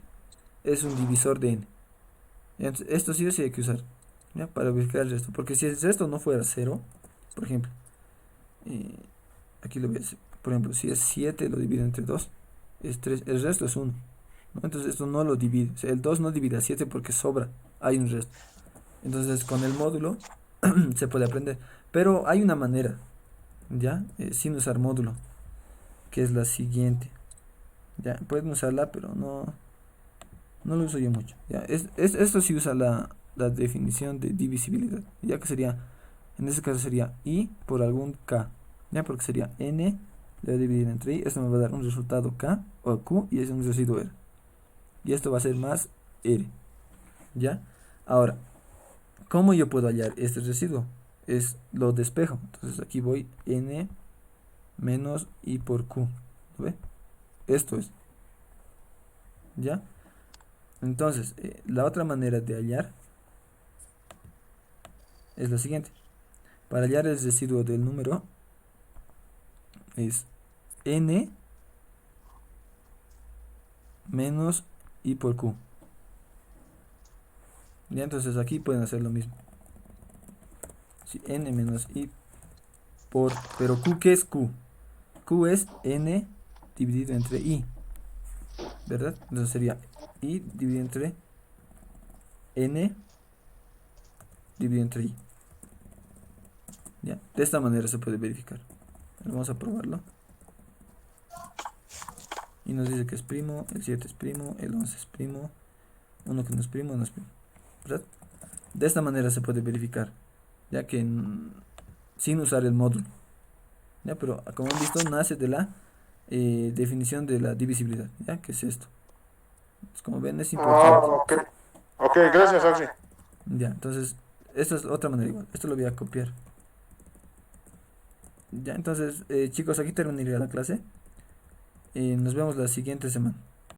es un divisor de n. Entonces, esto sí o sí hay que usar, ¿ya? Para verificar el resto. Porque si el resto no fuera 0, por ejemplo, aquí lo voy a hacer. Por ejemplo, si es 7, lo divide entre 2, es 3, el resto es 1. ¿No? Entonces esto no lo divide. O sea, el 2 no divide a 7 porque sobra, hay un resto. Entonces con el módulo se puede aprender. Pero hay una manera, ¿ya? Sin usar módulo, que es la siguiente. Ya, pueden usarla, pero no lo uso yo mucho. ¿Ya? Esto sí usa la definición de divisibilidad, ya que sería, en este caso sería i por algún k, ¿ya? Porque sería n Le voy a dividir entre i. Esto me va a dar un resultado k o q y es un residuo r. Y esto va a ser más r. ¿Ya? Ahora, ¿cómo yo puedo hallar este residuo? Es lo despejo. Entonces aquí voy n menos i por q. ¿Lo ve? Esto es. ¿Ya? Entonces, la otra manera de hallar es la siguiente. Para hallar el residuo del número es n menos i por q. Ya, entonces aquí pueden hacer lo mismo. Si n menos i por... Pero q, ¿qué es q? Q es n dividido entre i, ¿verdad? Entonces sería i dividido entre n dividido entre i. Ya, de esta manera se puede verificar. Vamos a probarlo. Y nos dice que es primo, el 7 es primo, el 11 es primo, uno que no es primo, no es primo, ¿verdad? De esta manera se puede verificar, ya que sin usar el módulo. Ya, pero como han visto, nace de la definición de la divisibilidad, ya que es esto. Pues como ven, es Ah, importante. ok. Ok, gracias, Axi. Ya, entonces, esta es otra manera igual. Esto lo voy a copiar. Ya, entonces, chicos, aquí terminaría la clase. Nos vemos la siguiente semana.